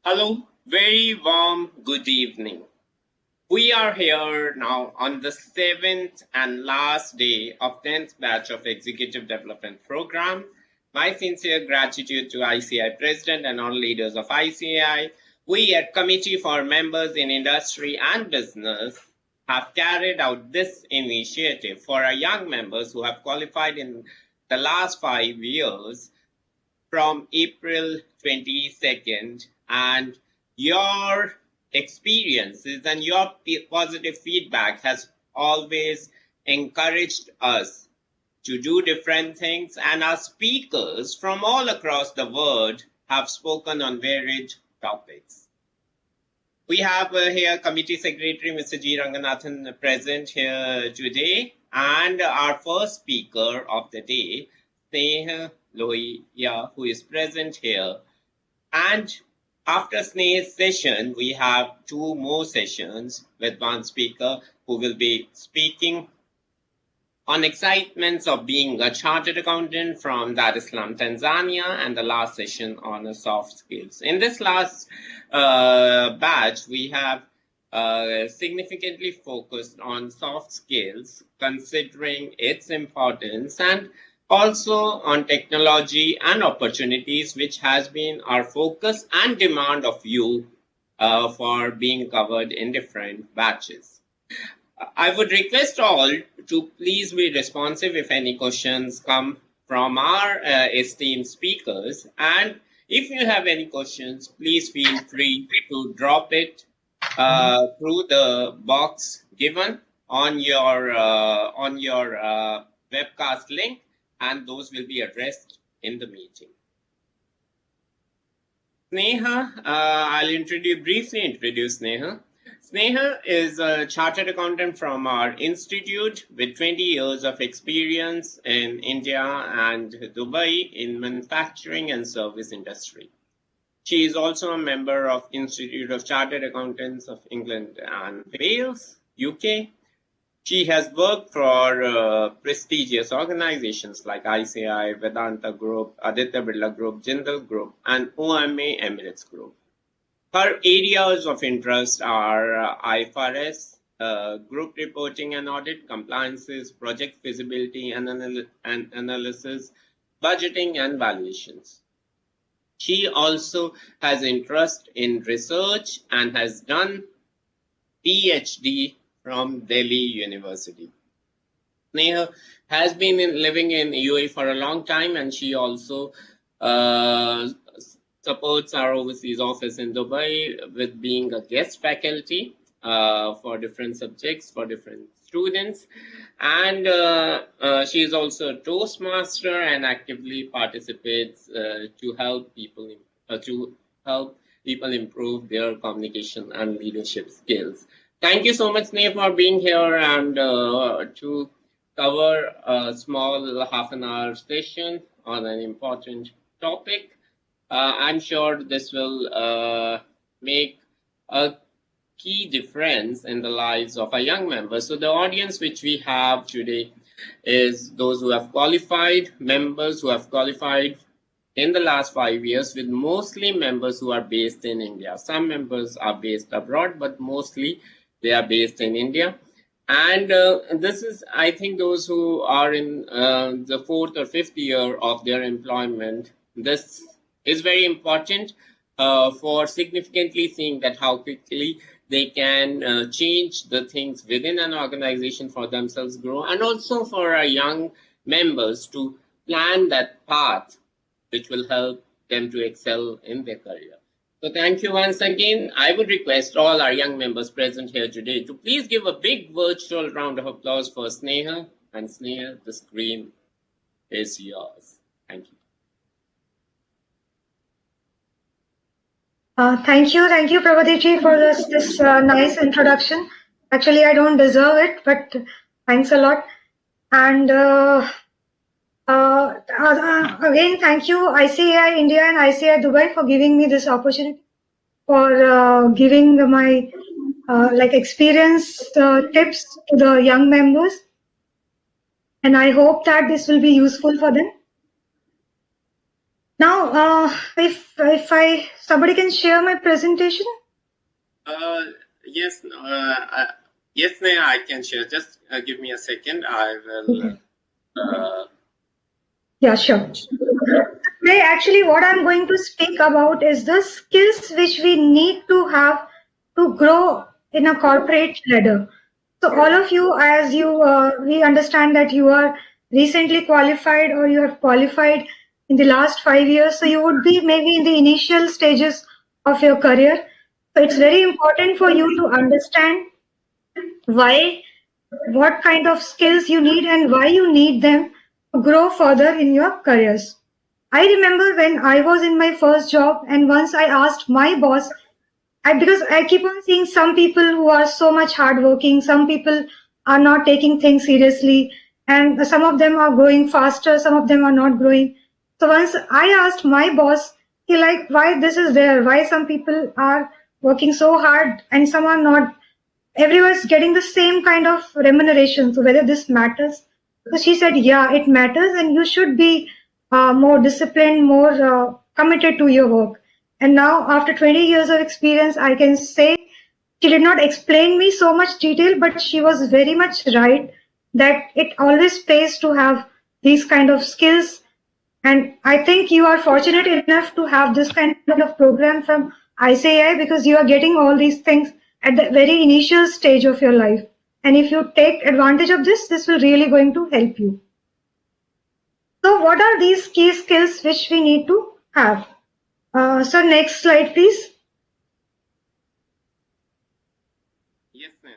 Hello, very warm good evening. We are here now on the seventh and last day of 10th batch of Executive Development Program. My sincere gratitude to ICI President and all leaders of ICI. We at Committee for Members in Industry and Business have carried out this initiative for our young members who have qualified in the last 5 years from April 22nd, and your experiences and your positive feedback has always encouraged us to do different things, and our speakers from all across the world have spoken on varied topics. We have here Committee Secretary Mr. G. Ranganathan present here today, and our first speaker of the day, Sneha Lohia, who is present here. And after Sneha's session, we have two more sessions with one speaker who will be speaking on excitements of being a chartered accountant from Dar es Salaam, Tanzania, and the last session on soft skills. In this last batch, we have significantly focused on soft skills, considering its importance, and also on technology and opportunities, which has been our focus and demand of you for being covered in different batches. I would request all to please be responsive if any questions come from our esteemed speakers. And if you have any questions, please feel free to drop it through the box given on your webcast link, and those will be addressed in the meeting. Sneha, I'll briefly introduce Sneha. Sneha is a chartered accountant from our institute with 20 years of experience in India and Dubai in manufacturing and service industry. She is also a member of Institute of Chartered Accountants of England and Wales, UK. She has worked for prestigious organizations like ICI, Vedanta Group, Aditya Birla Group, Jindal Group, and OMA Emirates Group. Her areas of interest are IFRS, group reporting and audit, compliances, project feasibility and analysis, budgeting and valuations. She also has interest in research and has done PhD from Delhi University. Sneha has been living in UAE for a long time, and she also supports our overseas office in Dubai with being a guest faculty for different subjects for different students. And she is also a Toastmaster and actively participates to help people improve their communication and leadership skills. Thank you so much, Sneha, for being here and to cover a small half-an-hour session on an important topic. I'm sure this will make a key difference in the lives of our young members. So the audience which we have today is those who have qualified, members who have qualified in the last 5 years, with mostly members who are based in India. Some members are based abroad, but mostly they are based in India. And this is, I think, those who are in the 4th or 5th year of their employment. This is very important for significantly seeing that how quickly they can change the things within an organization for themselves grow, and also for our young members to plan that path which will help them to excel in their career. So thank you once again. I would request all our young members present here today to please give a big virtual round of applause for Sneha. And Sneha, the screen is yours. Thank you. Thank you, Prabhati for this nice introduction. Actually, I don't deserve it, but thanks a lot. And again, thank you ICI India and ICI Dubai for giving me this opportunity, for giving my experience tips to the young members. And I hope that this will be useful for them. Now, if somebody can share my presentation. Yes, yes, Neha, I can share. Just give me a second. I will. Okay. Yeah, sure. Today, actually, what I'm going to speak about is the skills which we need to have to grow in a corporate ladder. So, all of you, as we understand that you are recently qualified or you have qualified in the last 5 years. So, you would be maybe in the initial stages of your career. So, it's very important for you to understand why, what kind of skills you need and why you need them to grow further in your careers. I remember when I was in my first job, and once I asked my boss, because I keep on seeing some people who are so much hardworking, some people are not taking things seriously, and some of them are growing faster, some of them are not growing. So once I asked my boss, he like, why this is there, why some people are working so hard and some are not. Everyone's getting the same kind of remuneration. So whether this matters? So she said, yeah, it matters, and you should be more disciplined, more committed to your work. And now, after 20 years of experience, I can say she did not explain me so much detail, but she was very much right that it always pays to have these kind of skills. And I think you are fortunate enough to have this kind of program from ICAI because you are getting all these things at the very initial stage of your life. And if you take advantage of this, this will really going to help you. So what are these key skills which we need to have? So next slide, please. Yes, Neha.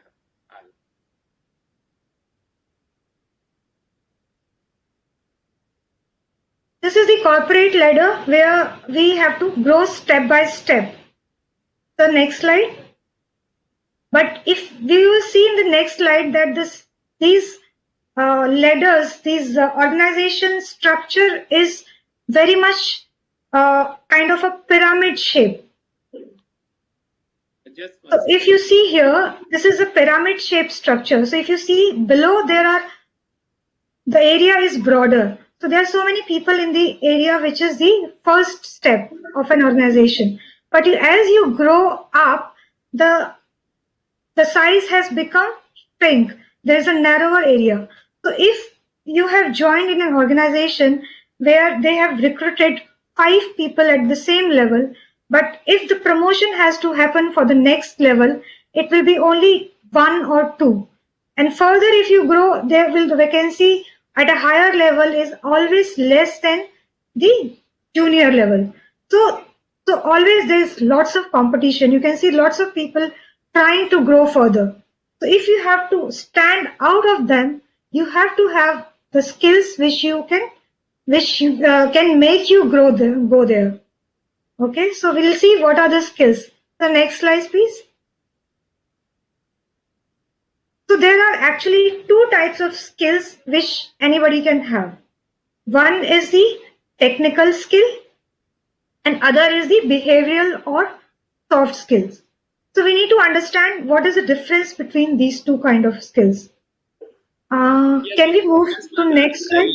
This is the corporate ladder where we have to grow step by step. So next slide. But if we will see in the next slide that these ladders, these organization structure is very much kind of a pyramid shape. So if you see here, this is a pyramid shaped structure. So if you see below, the area is broader. So there are so many people in the area, which is the first step of an organization. But as you grow up, the size has become shrink. There's a narrower area. So if you have joined in an organization where they have recruited 5 people at the same level, but if the promotion has to happen for the next level, it will be only 1 or 2. And further, if you grow, the vacancy at a higher level is always less than the junior level. So always there's lots of competition. You can see lots of people trying to grow further. So if you have to stand out of them, you have to have the skills which can make you go there. Okay, so we'll see what are the skills. The next slide, please. So there are actually 2 types of skills which anybody can have. One is the technical skill and other is the behavioral or soft skills. So we need to understand what is the difference between these 2 kind of skills. Can we move to next slide?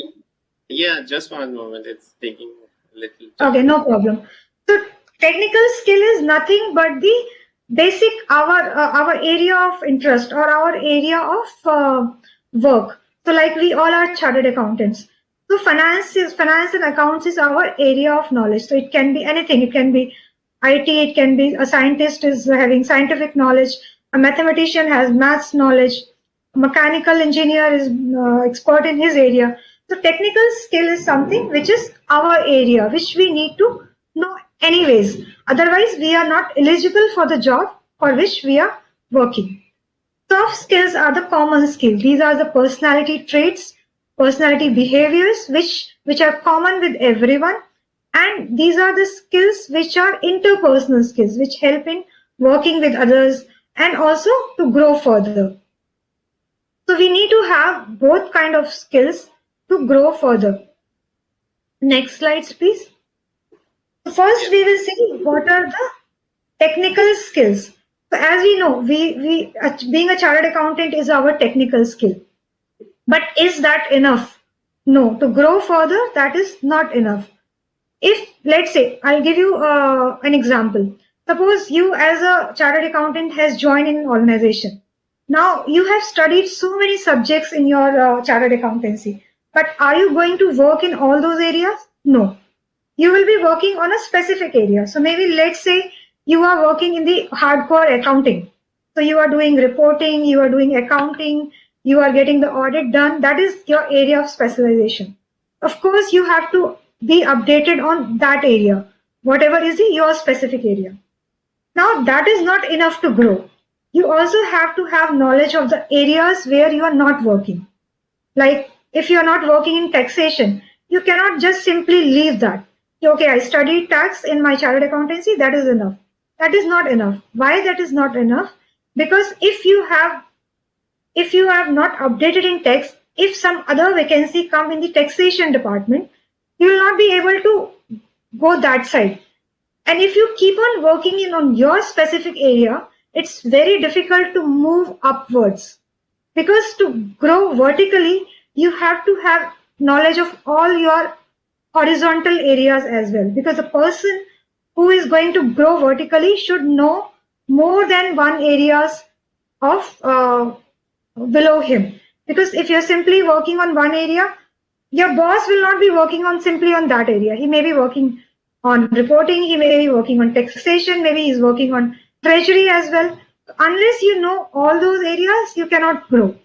Yeah, just one moment. It's taking a little time. Okay, no problem. So technical skill is nothing but the basic our area of interest or our area of work. So like we all are chartered accountants. So finance and accounts is our area of knowledge. So it can be anything. It can be IT. It can be a scientist is having scientific knowledge. A mathematician has maths knowledge. A mechanical engineer is expert in his area. So technical skill is something which is our area, which we need to know anyways. Otherwise, we are not eligible for the job for which we are working. Soft skills are the common skills. These are the personality traits, personality behaviors, which are common with everyone. And these are the skills which are interpersonal skills, which help in working with others and also to grow further. So we need to have both kind of skills to grow further. Next slides, please. First, we will see what are the technical skills. So as we know, we being a chartered accountant is our technical skill. But is that enough? No. To grow further, that is not enough. If, let's say, I'll give you an example. Suppose you as a chartered accountant has joined in an organization. Now you have studied so many subjects in your chartered accountancy, but are you going to work in all those areas? No. You will be working on a specific area. So maybe let's say you are working in the hardcore accounting. So you are doing reporting, you are doing accounting, you are getting the audit done. That is your area of specialization. Of course, you have to be updated on that area, whatever is your specific area. Now, that is not enough to grow. You also have to have knowledge of the areas where you are not working. Like if you are not working in taxation, you cannot just simply leave that. Okay, I studied tax in my chartered accountancy, that is enough. That is not enough. Why that is not enough? Because if you have not updated in tax, if some other vacancy come in the taxation department, you will not be able to go that side. And if you keep on working in on your specific area, it's very difficult to move upwards. Because to grow vertically, you have to have knowledge of all your horizontal areas as well. Because a person who is going to grow vertically should know more than one areas of below him. Because if you're simply working on one area, your boss will not be working on simply on that area. He may be working on reporting, he may be working on taxation, maybe he's working on treasury as well. Unless you know all those areas, you cannot grow.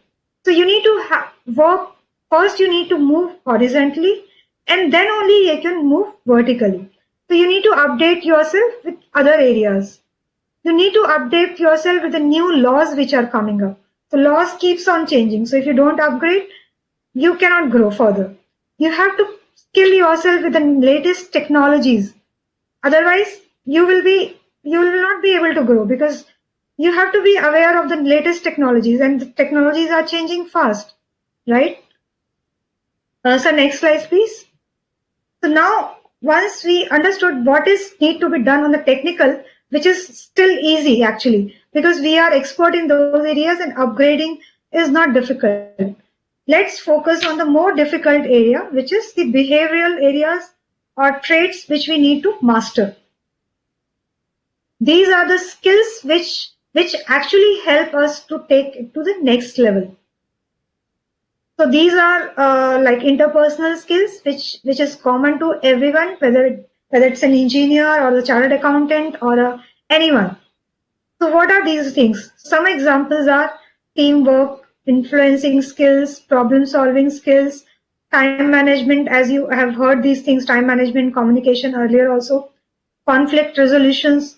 So you need to work, first you need to move horizontally and then only you can move vertically. So you need to update yourself with other areas. You need to update yourself with the new laws which are coming up. The laws keeps on changing. So if you don't upgrade, you cannot grow further. You have to skill yourself with the latest technologies. Otherwise, you will not be able to grow because you have to be aware of the latest technologies and the technologies are changing fast, right? So next slide, please. So now, once we understood what is need to be done on the technical, which is still easy actually, because we are expert in those areas and upgrading is not difficult. Let's focus on the more difficult area, which is the behavioral areas or traits which we need to master. These are the skills which actually help us to take it to the next level. So these are like interpersonal skills, which is common to everyone, whether it's an engineer or a chartered accountant or anyone. So what are these things? Some examples are teamwork, influencing skills, problem-solving skills, time management, as you have heard these things, time management, communication earlier also, conflict resolutions,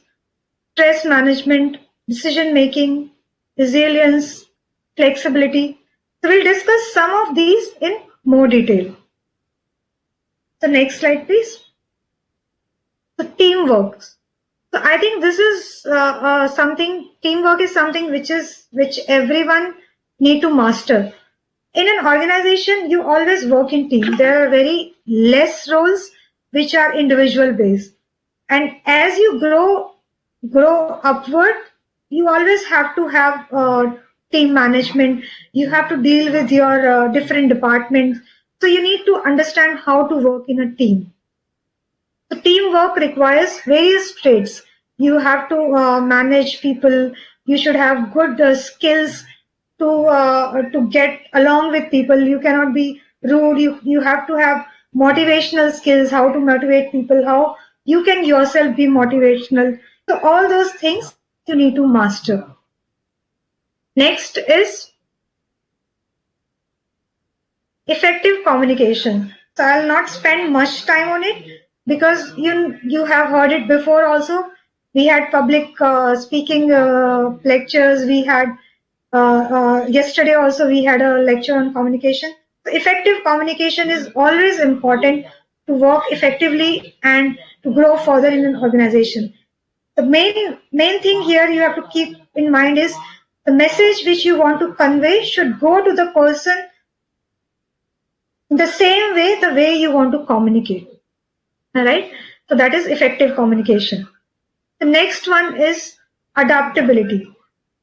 stress management, decision-making, resilience, flexibility. So we'll discuss some of these in more detail. So next slide, please. So teamwork. So I think this is teamwork is something which everyone need to master. In an organization, you always work in team. There are very less roles which are individual based. And as you grow upward, you always have to have team management. You have to deal with your different departments. So you need to understand how to work in a team. So teamwork requires various traits. You have to manage people. You should have good skills to get along with people. You cannot be rude. You have to have motivational skills, how to motivate people, how you can yourself be motivational. So all those things you need to master. Next is effective communication. So I'll not spend much time on it because you have heard it before also. We had public speaking lectures. We had yesterday also we had a lecture on communication. So effective communication is always important to work effectively and to grow further in an organization. The main thing here you have to keep in mind is the message which you want to convey should go to the person in the same way, the way you want to communicate. All right. So that is effective communication. The next one is adaptability.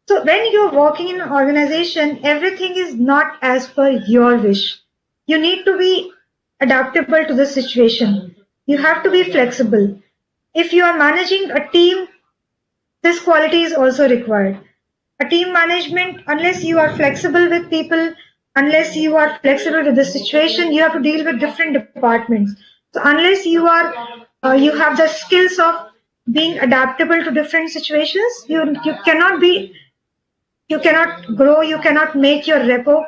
So when you're working in an organization, everything is not as per your wish. You need to be adaptable to the situation. You have to be flexible. If you are managing a team, this quality is also required. A team management, unless you are flexible with people, unless you are flexible with the situation, you have to deal with different departments. So unless you have the skills of being adaptable to different situations, you cannot grow, you cannot make your repo.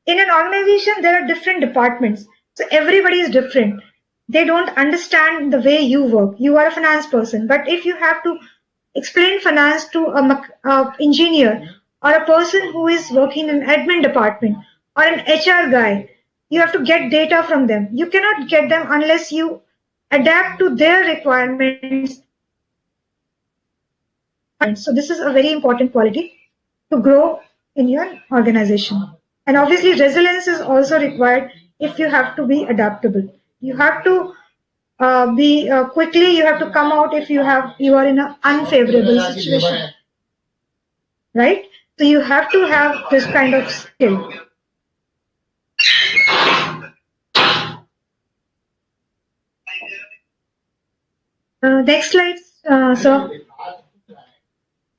In an organization, there are different departments. So everybody is different. They don't understand the way you work. You are a finance person, but if you have to explain finance to a engineer or a person who is working in an admin department or an HR guy, you have to get data from them. You cannot get them unless you adapt to their requirements. So this is a very important quality to grow in your organization. And obviously resilience is also required if you have to be adaptable. You have to be quickly, you have to come out if you are in an unfavorable situation, right? So you have to have this kind of skill. Next slide. So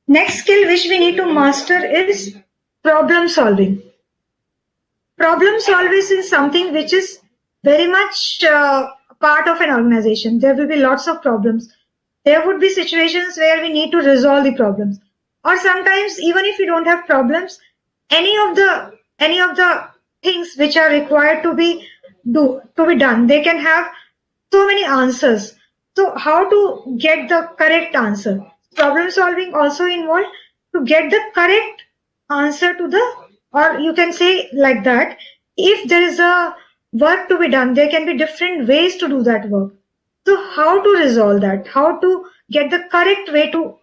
next skill which we need to master is problem solving. Problem solving is something which is very much part of an organization. There will be lots of problems. There would be situations where we need to resolve the problems. Or sometimes even if we don't have problems, any of the things which are required to be done, they can have so many answers. So how to get the correct answer? Problem solving also involved to get the correct answer to the, or you can say like that, if there is a work to be done, there can be different ways to do that work. So how to resolve that? How to get the correct way to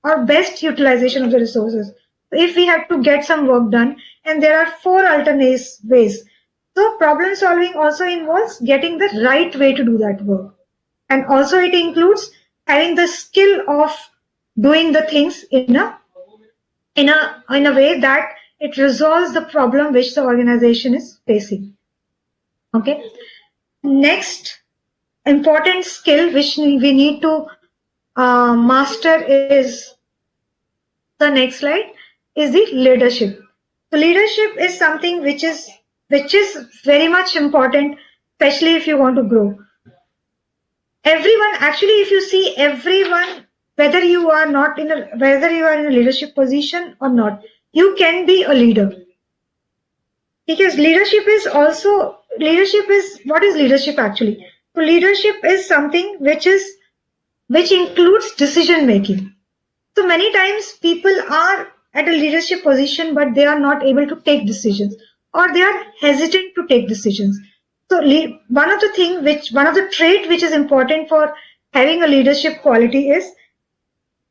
or best utilization of the resources? If we have to get some work done and there are 4 alternate ways. So problem solving also involves getting the right way to do that work. And also it includes having the skill of doing the things in a way that it resolves the problem which the organization is facing. Okay. Next important skill which we need to master is the next slide is the leadership. So leadership is something which is very much important, especially if you want to grow. Everyone, actually, if you see everyone, whether you are in a leadership position or not, you can be a leader. Because what is leadership actually? So leadership is something which includes decision making. So many times people are at a leadership position, but they are not able to take decisions, or they are hesitant to take decisions. So one of the trait which is important for having a leadership quality is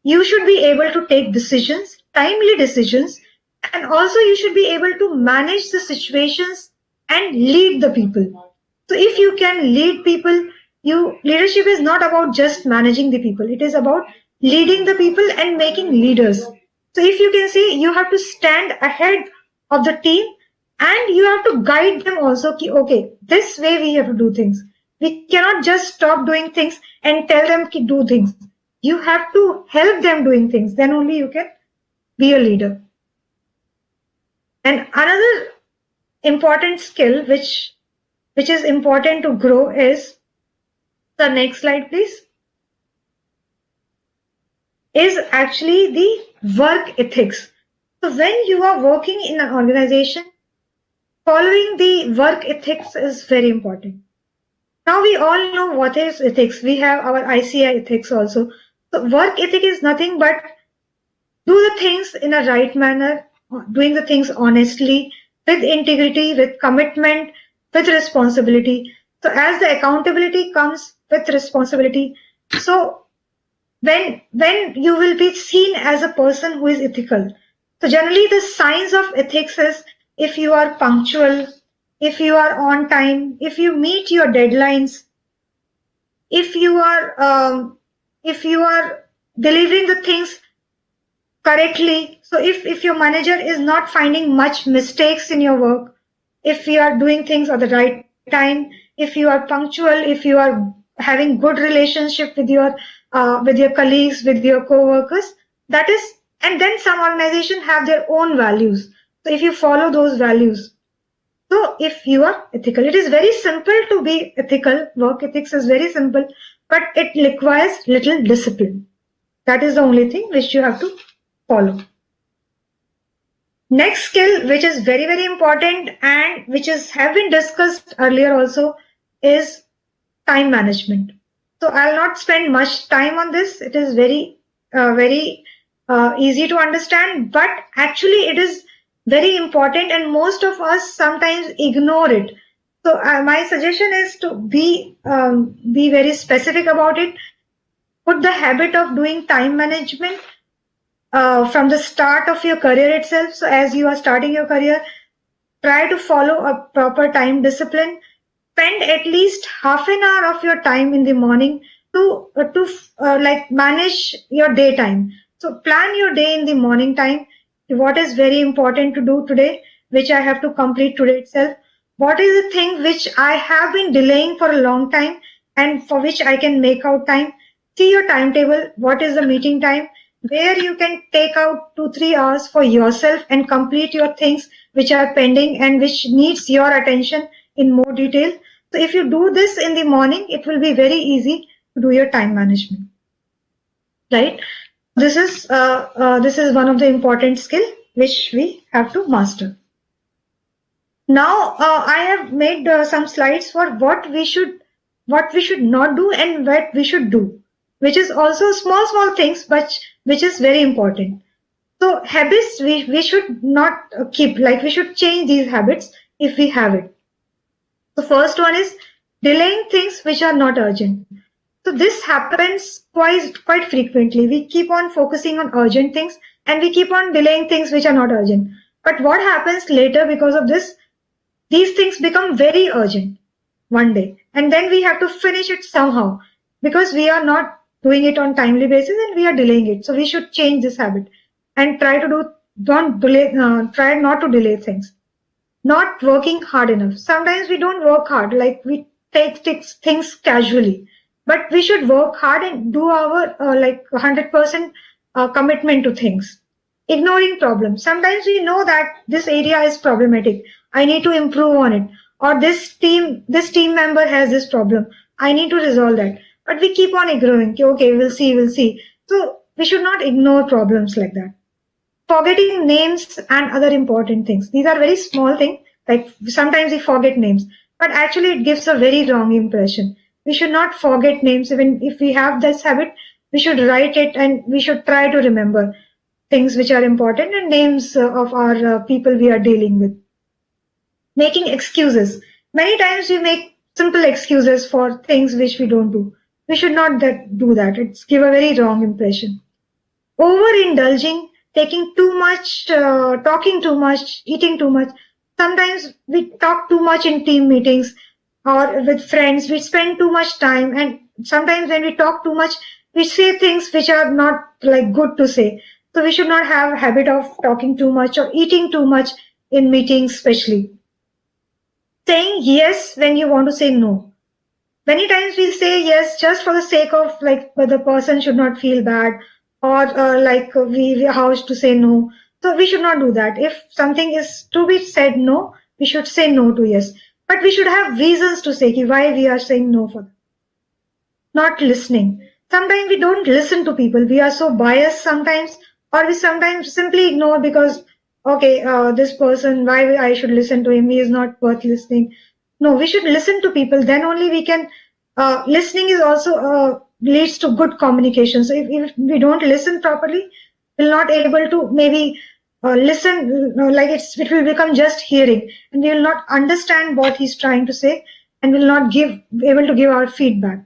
you should be able to take decisions, timely decisions, and also you should be able to manage the situations and lead the people. So if you can lead people, leadership is not about just managing the people. It is about leading the people and making leaders. So if you can see, you have to stand ahead of the team and you have to guide them also. Okay, this way we have to do things. We cannot just stop doing things and tell them to do things. You have to help them doing things. Then only you can be a leader. And another important skill which is important to grow is, the next slide please, is actually the work ethics. So when you are working in an organization, following the work ethics is very important. Now we all know what is ethics. We have our ICI ethics also. So work ethic is nothing but do the things in a right manner, doing the things honestly, with integrity, with commitment, with responsibility. So as the accountability comes with responsibility, so when you will be seen as a person who is ethical. So generally the signs of ethics is if you are punctual, if you are on time, if you meet your deadlines, if you are delivering the things correctly. So if your manager is not finding much mistakes in your work, if you are doing things at the right time, if you are punctual, if you are having good relationship with your colleagues, with your co-workers. That is, and then some organization have their own values. So if you follow those values, so if you are ethical, it is very simple to be ethical. Work ethics is very simple, but it requires little discipline. That is the only thing which you have to follow. Next skill, which is very, very important and which is have been discussed earlier also, is time management. So I'll not spend much time on this. It is very easy to understand, but actually it is very important, and most of us sometimes ignore it. So my suggestion is to be very specific about it. Put the habit of doing time management from the start of your career itself. So as you are starting your career, try to follow a proper time discipline. Spend at least half an hour of your time in the morning to like manage your daytime. So plan your day in the morning time. What is very important to do today, which I have to complete today itself? What is the thing which I have been delaying for a long time and for which I can make out time? See your timetable. What is the meeting time? Where you can take out 2-3 hours for yourself and complete your things which are pending and which needs your attention in more detail. So if you do this in the morning, it will be very easy to do your time management, right? This is one of the important skill which we have to master. Now I have made some slides for what we should not do and what we should do, which is also small things, but which is very important. So habits we should not keep, like we should change these habits if we have it. The first one is delaying things which are not urgent. So this happens quite frequently. We keep on focusing on urgent things and we keep on delaying things which are not urgent. But what happens later because of this? These things become very urgent one day, and then we have to finish it somehow because we are not doing it on timely basis and we are delaying it. So we should change this habit and try not to delay things. Not working hard enough. Sometimes we don't work hard, like we take things casually, but we should work hard and do our 100% commitment to things. Ignoring problems. Sometimes we know that this area is problematic. I need to improve on it. Or this team member has this problem. I need to resolve that. But we keep on ignoring. Okay, we'll see. So we should not ignore problems like that. Forgetting names and other important things. These are very small things. Like sometimes we forget names, but actually it gives a very wrong impression. We should not forget names. Even if we have this habit, we should write it and we should try to remember things which are important and names of our people we are dealing with. Making excuses. Many times we make simple excuses for things which we don't do. We should not do that. It's give a very wrong impression. Overindulging, taking too much, talking too much, eating too much. Sometimes we talk too much in team meetings or with friends. We spend too much time, and sometimes when we talk too much, we say things which are not like good to say. So we should not have a habit of talking too much or eating too much in meetings, especially. Saying yes when you want to say no. Many times we say yes just for the sake of like the person should not feel bad or we how to say no. So we should not do that. If something is to be said no, we should say no to yes. But we should have reasons to say why we are saying no for that. Not listening. Sometimes we don't listen to people. We are so biased sometimes, or we sometimes simply ignore because, okay, this person, why I should listen to him? He is not worth listening. No, we should listen to people. Then only we can. Listening is also leads to good communication. So if we don't listen properly, we're not able to maybe listen. It will become just hearing, and we will not understand what he's trying to say, and will not able to give our feedback.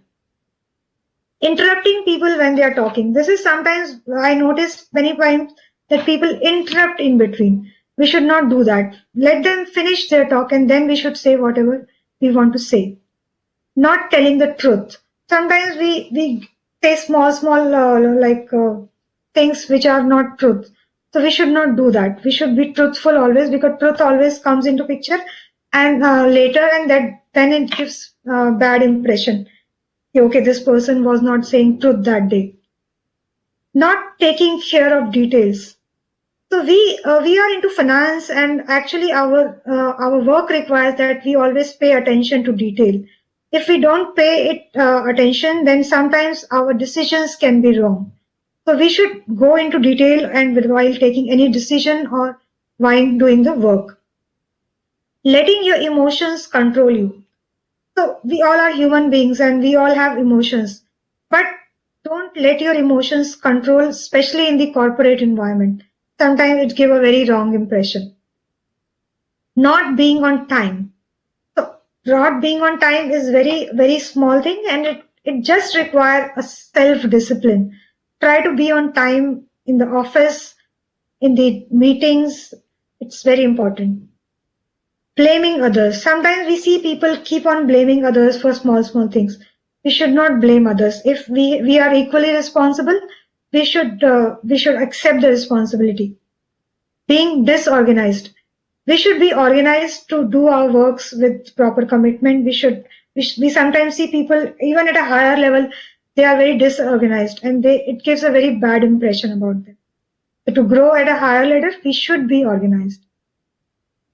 Interrupting people when they are talking. This is sometimes I noticed many times that people interrupt in between. We should not do that. Let them finish their talk and then we should say whatever we want to say. Not telling the truth. Sometimes we say small things which are not truth. So we should not do that. We should be truthful always, because truth always comes into picture and later, and then it gives bad impression. Okay, this person was not saying truth that day. Not taking care of details. So we are into finance, and actually our work requires that we always pay attention to detail. If we don't pay it attention, then sometimes our decisions can be wrong. So we should go into detail and while taking any decision or while doing the work. Letting your emotions control you. So we all are human beings and we all have emotions, but don't let your emotions control, especially in the corporate environment. Sometimes it give a very wrong impression. Not being on time. So not being on time is very small thing, and it just require a self-discipline. Try to be on time in the office, in the meetings. It's very important. Blaming others. Sometimes we see people keep on blaming others for small things. We should not blame others. If we are equally responsible, we should accept the responsibility. Being disorganized. We should be organized to do our works with proper commitment. We sometimes see people even at a higher level, they are very disorganized, and it gives a very bad impression about them. So to grow at a higher ladder, we should be organized.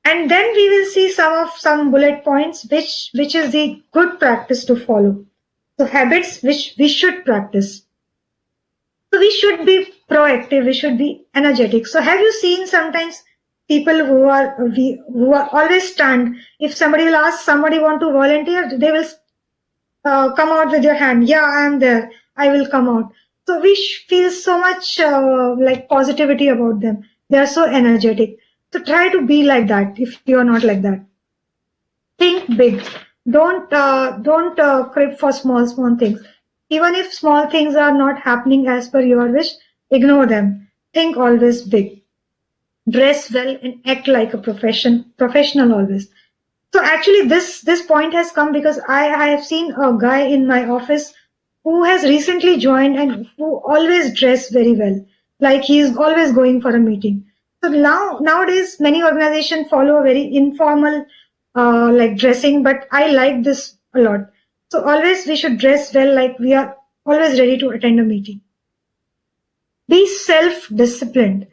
And then we will see some bullet points which is the good practice to follow. So habits which we should practice. So we should be proactive, we should be energetic. So have you seen sometimes people who are always stand, if somebody will ask somebody want to volunteer, they will come out with your hand. Yeah, I am there. I will come out. So we feel so much like positivity about them. They are so energetic. So try to be like that if you are not like that. Think big. Don't crib for small things. Even if small things are not happening as per your wish, ignore them. Think always big. Dress well and act like a professional always. So actually this point has come because I have seen a guy in my office who has recently joined and who always dress very well. Like he is always going for a meeting. So nowadays many organizations follow a very informal like dressing, but I like this a lot. So always we should dress well, like we are always ready to attend a meeting. Be self-disciplined.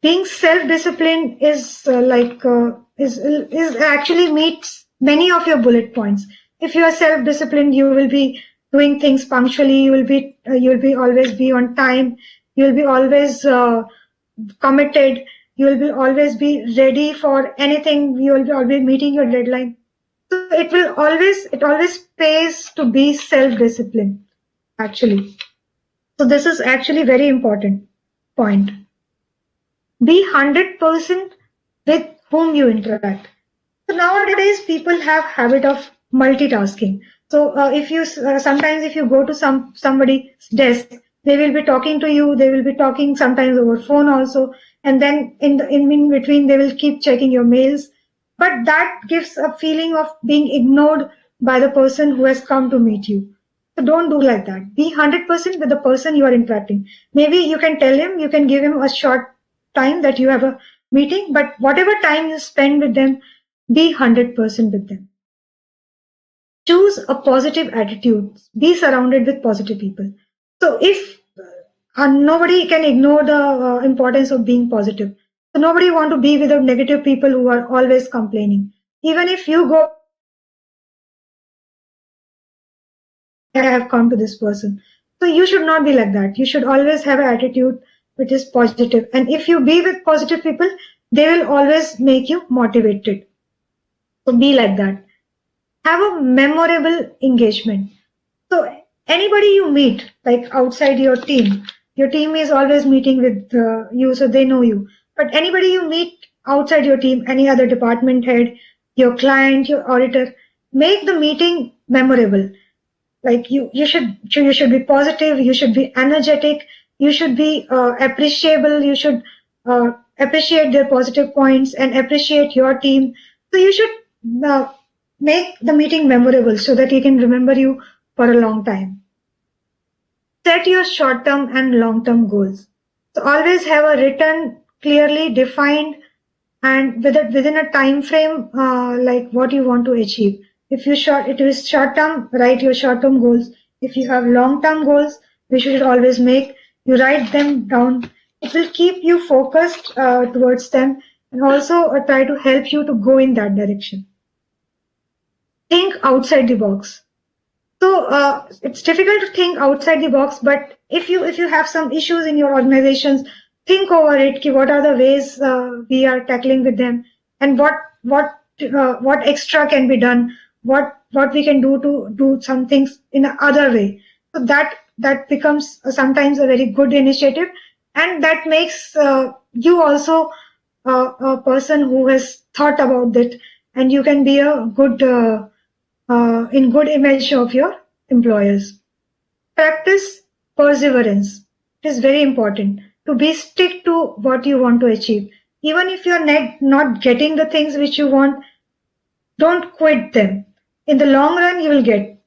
Being self-disciplined is actually meets many of your bullet points. If you are self-disciplined, you will be doing things punctually. You will be always be on time. You will be always committed. You will be always be ready for anything. You will be always meeting your deadline. So it always pays to be self-disciplined. Actually, so this is actually very important point. Be 100% with whom you interact. So nowadays people have habit of multitasking. So if you sometimes if you go to somebody's desk, they will be talking to you. They will be talking sometimes over phone also, and then in between they will keep checking your mails. But that gives a feeling of being ignored by the person who has come to meet you. So don't do like that. Be 100% with the person you are interacting. Maybe you can tell him, you can give him a short time that you have a meeting, but whatever time you spend with them, be 100% with them. Choose a positive attitude. Be surrounded with positive people. So if nobody can ignore the importance of being positive. So nobody want to be with the negative people who are always complaining. Even if you go, I have come to this person. So you should not be like that. You should always have an attitude which is positive. And if you be with positive people, they will always make you motivated. So be like that. Have a memorable engagement. So anybody you meet, like outside your team is always meeting with you, so they know you. But anybody you meet outside your team, any other department head, your client, your auditor, make the meeting memorable. Like you should be positive, you should be energetic, you should be appreciable, you should appreciate their positive points and appreciate your team. So you should uh, make the meeting memorable so that he can remember you for a long time. Set your short-term and long-term goals. So always have a written, clearly defined, and within a time frame, like what you want to achieve. If it is short term, write your short term goals. If you have long-term goals, which you should always make, you write them down. It will keep you focused towards them and also try to help you to go in that direction. Think outside the box. So it's difficult to think outside the box, but if you have some issues in your organizations, think over it. Ki what are the ways we are tackling with them, and what extra can be done? What we can do to do some things in another way. So that becomes sometimes a very good initiative, and that makes you also a person who has thought about it, and you can be a good. In good image of your employers. Practice perseverance. It is very important to be stick to what you want to achieve. Even if you're not getting the things which you want, don't quit them. In the long run, you will get.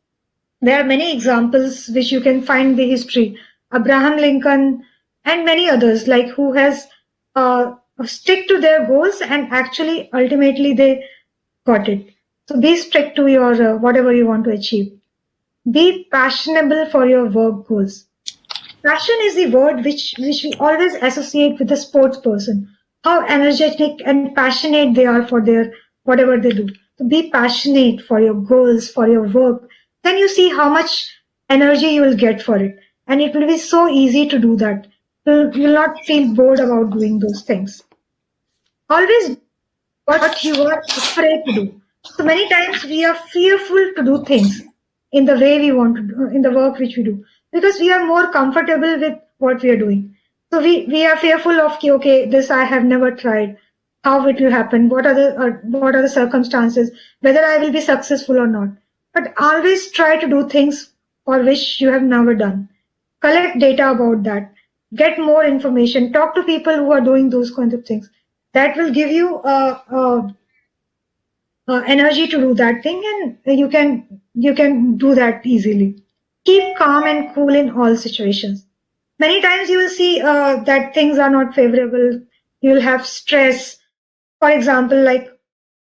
There are many examples which you can find in the history. Abraham Lincoln and many others like who has stick to their goals and actually ultimately they got it. So be strict to your whatever you want to achieve. Be passionable for your work goals. Passion is the word which we always associate with a sports person. How energetic and passionate they are for their whatever they do. So be passionate for your goals, for your work. Then you see how much energy you will get for it. And it will be so easy to do that. You'll not feel bored about doing those things. Always what you are afraid to do. So many times we are fearful to do things in the way we want to do, in the work which we do, because we are more comfortable with what we are doing. So we are fearful of, okay, this I have never tried, how it will happen, what are the circumstances, whether I will be successful or not. But always try to do things for which you have never done. Collect data about that. Get more information. Talk to people who are doing those kinds of things. That will give you energy to do that thing, and you can do that easily. Keep calm and cool in all situations. Many times you will see that things are not favorable. You will have stress. For example, like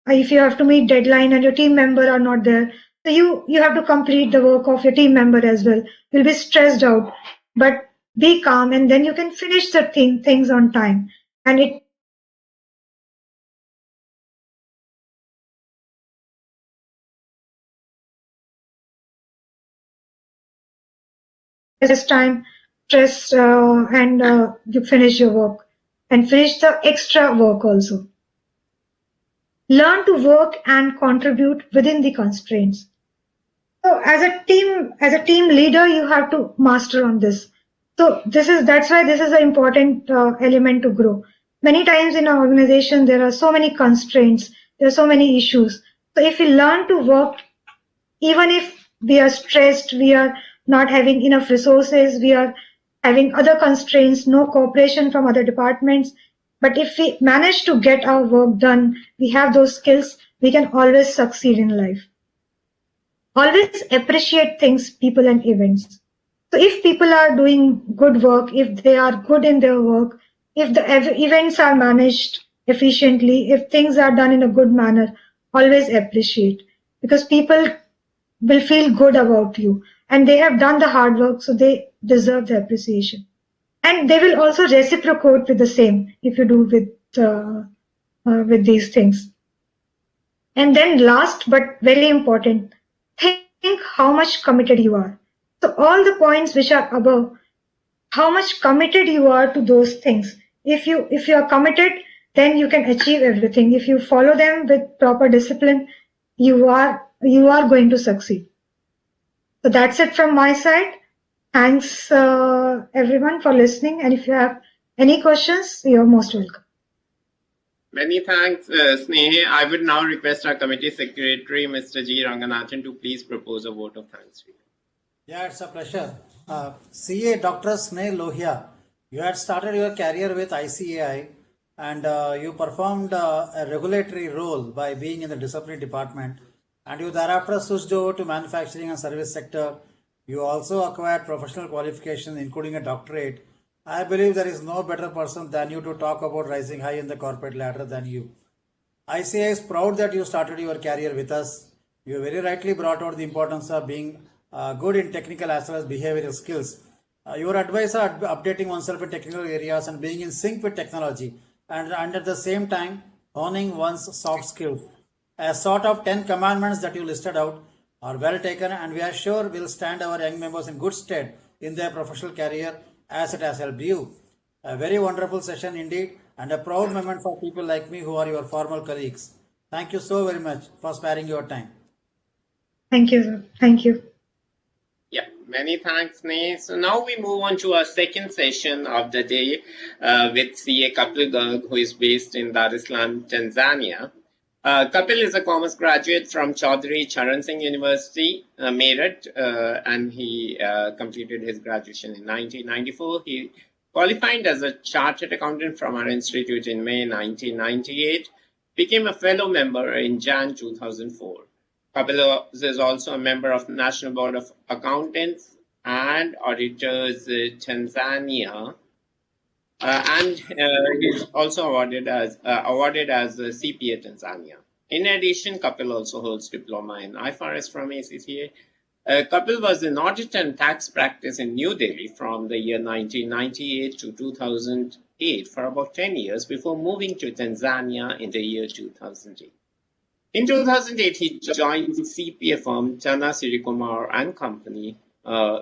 if you have to meet deadline and your team member are not there, so you have to complete the work of your team member as well. You'll be stressed out, but be calm, and then you can finish the things on time. And it this time stress and you finish your work and finish the extra work also. Learn to work and contribute within the constraints. So as a team leader, you have to master on this. So that's why this is an important element to grow. Many times in our organization, there are so many constraints, there are so many issues. So if we learn to work, even if we are stressed, we are not having enough resources, we are having other constraints, no cooperation from other departments. But if we manage to get our work done, we have those skills, we can always succeed in life. Always appreciate things, people, and events. So if people are doing good work, if they are good in their work, if the events are managed efficiently, if things are done in a good manner, always appreciate, because people will feel good about you and they have done the hard work, so they deserve the appreciation. And they will also reciprocate with the same if you do with these things. And then last but very important, think how much committed you are. So all the points which are above, how much committed you are to those things. If you are committed, then you can achieve everything. If you follow them with proper discipline, you are going to succeed. So that's it from my side. Thanks everyone for listening. And if you have any questions, you're most welcome. Many thanks, Sneha. I would now request our committee secretary, Mr. G. Ranganathan, to please propose a vote of thanks to you. Yeah, it's a pleasure. CA Dr. Sneh Lohia, you had started your career with ICAI and you performed a regulatory role by being in the discipline department, and you thereafter switched over to manufacturing and service sector. You also acquired professional qualifications including a doctorate. I believe there is no better person than you to talk about rising high in the corporate ladder than you. ICAI is proud that you started your career with us. You very rightly brought out the importance of being good in technical as well as behavioral skills. Your advice are updating oneself in technical areas and being in sync with technology, and at the same time honing one's soft skills. A sort of 10 commandments that you listed out are well taken, and we are sure will stand our young members in good stead in their professional career as it has helped you. A very wonderful session indeed, and a proud moment for people like me who are your former colleagues. Thank you so very much for sparing your time. Thank you, sir. Thank you. Yeah, many thanks, Nay. So now we move on to our second session of the day with CA Kapil Garg, who is based in Dar es Salaam, Tanzania. Kapil is a commerce graduate from Chaudhry Charan Singh University, Meerut, and he completed his graduation in 1994. He qualified as a chartered accountant from our institute in May 1998, became a fellow member in Jan 2004. Kapil is also a member of the National Board of Accountants and Auditors Tanzania, and he's also awarded as a CPA Tanzania. In addition, Kapil also holds diploma in IFRS from ACCA. Kapil was in audit and tax practice in New Delhi from the year 1998 to 2008 for about 10 years before moving to Tanzania in the year 2008. In 2008, he joined the CPA firm Chana Sirikumar and Company,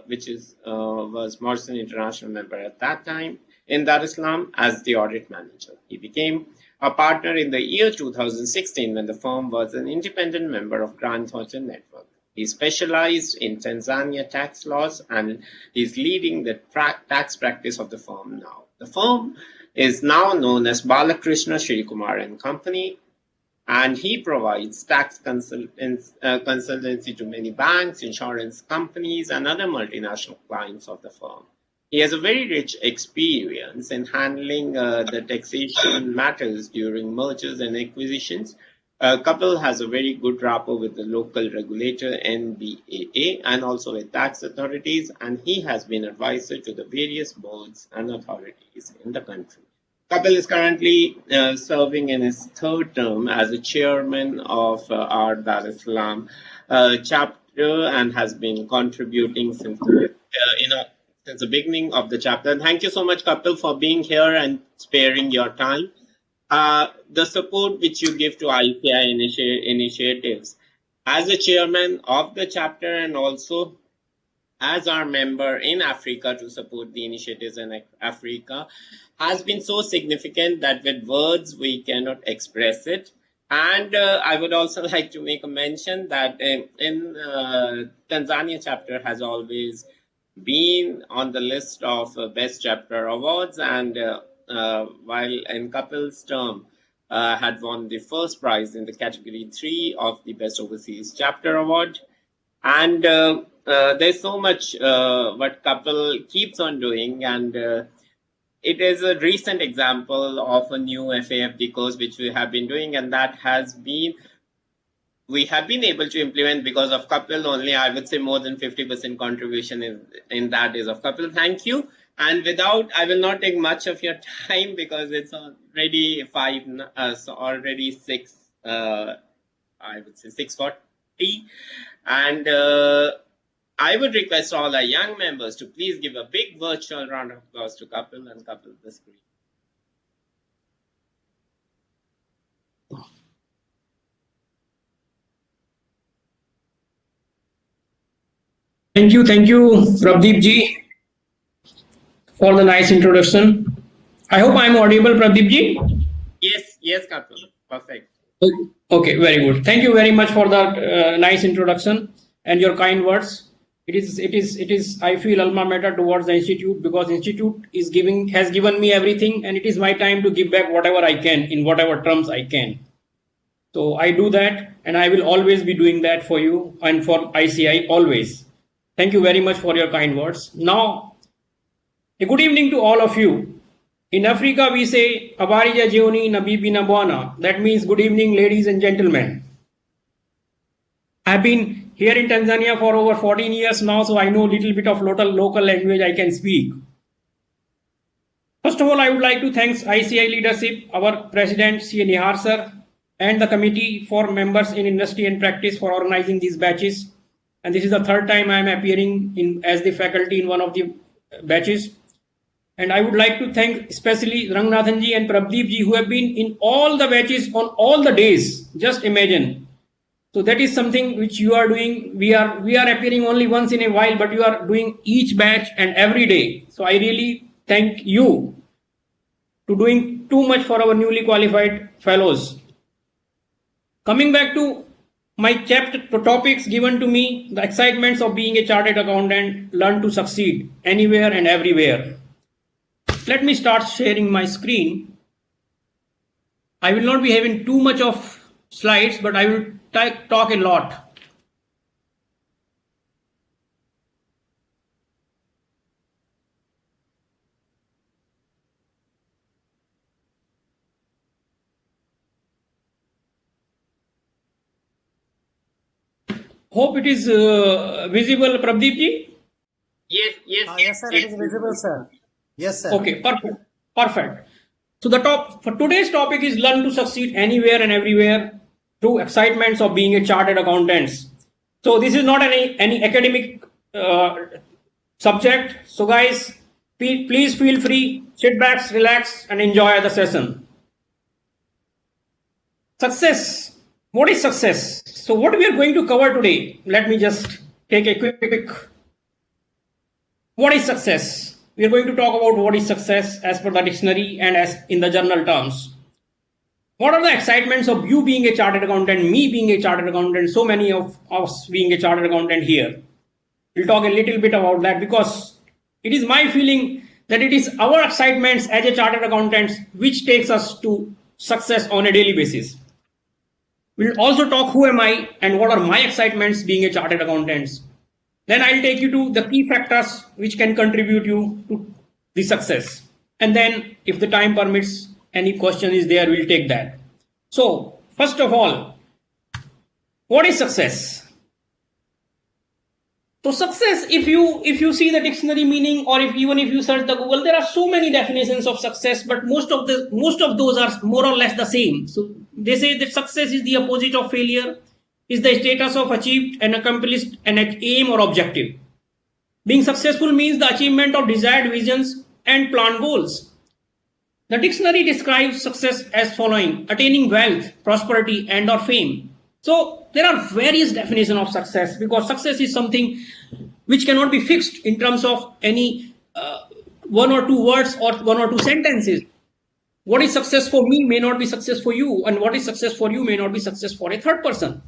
which was Morrison International member at that time, in Dar es Salaam as the audit manager. He became a partner in the year 2016 when the firm was an independent member of Grant Thornton Network. He specialized in Tanzania tax laws and is leading the tax practice of the firm now. The firm is now known as Balakrishna Sirikumar and Company, and he provides tax consultancy to many banks, insurance companies, and other multinational clients of the firm. He has a very rich experience in handling the taxation matters during mergers and acquisitions. Kapil has a very good rapport with the local regulator NBAA and also with tax authorities, and he has been advisor to the various boards and authorities in the country. Kapil is currently serving in his third term as a chairman of our Dar es Salaam chapter and has been contributing since the beginning of the chapter. Thank you so much, Kapil, for being here and sparing your time. The support which you give to ICI initiatives as a chairman of the chapter and also as our member in Africa to support the initiatives in Africa has been so significant that with words we cannot express it. And I would also like to make a mention that in Tanzania chapter has always been on the list of best chapter awards, and while in Kapil's term had won the first prize in the category 3 of the best overseas chapter award. And there's so much what Kapil keeps on doing, and it is a recent example of a new FAFD course which we have been doing, and that we have been able to implement because of Kapil only. I would say more than 50% contribution in that is of Kapil. Thank you. And I will not take much of your time because it's already already 6, I would say 6:40. And I would request all our young members to please give a big virtual round of applause to Kapil and Kapil the screen. Thank you, Prabdeep ji, for the nice introduction. I hope I'm audible, Prabdeep ji. Yes, Kapil. Perfect. Okay, very good. Thank you very much for that nice introduction and your kind words. It is. I feel alma mater towards the institute because institute has given me everything, and it is my time to give back whatever I can in whatever terms I can. So I do that, and I will always be doing that for you and for ICI always. Thank you very much for your kind words. Now, a good evening to all of you. In Africa, we say, Abarija Jeoni Nabibi Nabwana. That means good evening, ladies and gentlemen. I've been here in Tanzania for over 14 years now, so I know a little bit of local language I can speak. First of all, I would like to thank ICI leadership, our president, C. Nihar sir, and the committee for members in industry and practice for organizing these batches. and this is the third time I am appearing in as the faculty in one of the batches. And I would like to thank especially Rangnathan ji and Prabdeep ji, who have been in all the batches on all the days. Just imagine. So that is something which you are doing. We are appearing only once in a while, but you are doing each batch and every day. So I really thank you to doing too much for our newly qualified fellows. Coming back to my chapter topics given to me, the excitements of being a chartered accountant, learn to succeed anywhere and everywhere. Let me start sharing my screen. I will not be having too much of slides, but I will talk a lot. Hope it is visible, Prabdeep ji. Yes, sir, it is visible, sir. Yes, sir. Okay, perfect. So for today's topic is learn to succeed anywhere and everywhere through excitements of being a chartered accountant. So this is not any academic subject. So guys, please feel free, sit back, relax, and enjoy the session. Success. What is success? So what we are going to cover today, let me just take a quick. What is success? We are going to talk about what is success as per the dictionary and as in the general terms. What are the excitements of you being a chartered accountant, me being a chartered accountant, so many of us being a chartered accountant here? We'll talk a little bit about that because it is my feeling that it is our excitements as a chartered accountants which takes us to success on a daily basis. We'll also talk who am I and what are my excitements being a chartered accountant. Then I'll take you to the key factors which can contribute you to the success. And then if the time permits, any question is there, we'll take that. So first of all, what is success? So success, if you see the dictionary meaning, or even if you search the Google, there are so many definitions of success, but most of those are more or less the same. So they say that success is the opposite of failure, is the status of achieved and accomplished an aim or objective. Being successful means the achievement of desired visions and planned goals. The dictionary describes success as following: attaining wealth, prosperity, and or fame. So there are various definitions of success because success is something which cannot be fixed in terms of any one or two words or one or two sentences. What is success for me may not be success for you, and what is success for you may not be success for a third person.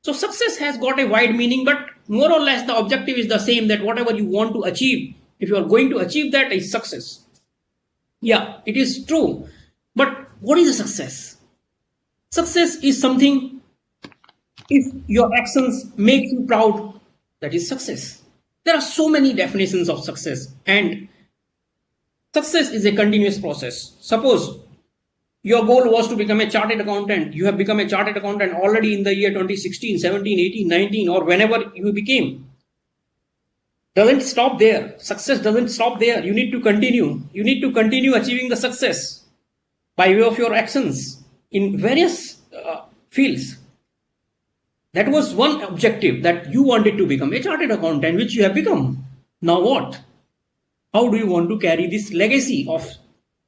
So success has got a wide meaning, but more or less the objective is the same, that whatever you want to achieve, if you are going to achieve that, is success. Yeah, it is true. But what is a success? Success is something, if your actions make you proud, that is success. There are so many definitions of success, and success is a continuous process. Suppose your goal was to become a chartered accountant. You have become a chartered accountant already in the year 2016, 17, 18, 19, or whenever you became. Doesn't stop there. Success doesn't stop there. You need to continue. You need to continue achieving the success by way of your actions in various fields. That was one objective, that you wanted to become a chartered accountant, which you have become. Now what? How do you want to carry this legacy of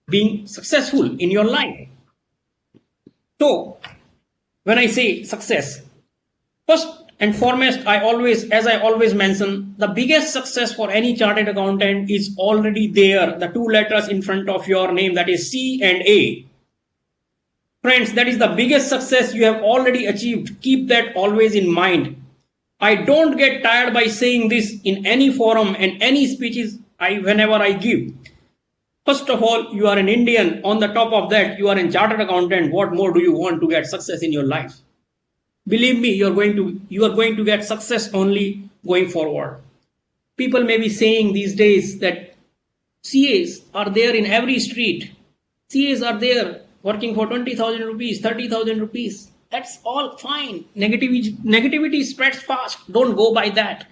being successful in your life? So, when I say success, first and foremost, as I always mention, the biggest success for any chartered accountant is already there. The two letters in front of your name, that is C and A. Friends, that is the biggest success you have already achieved. Keep that always in mind. I don't get tired by saying this in any forum and any speeches whenever I give. First of all, you are an Indian. On the top of that, you are a chartered accountant. What more do you want to get success in your life? Believe me, you are going to get success only going forward. People may be saying these days that CAs are there in every street. CAs are there working for 20,000 rupees, 30,000 rupees. That's all fine. Negativity spreads fast. Don't go by that.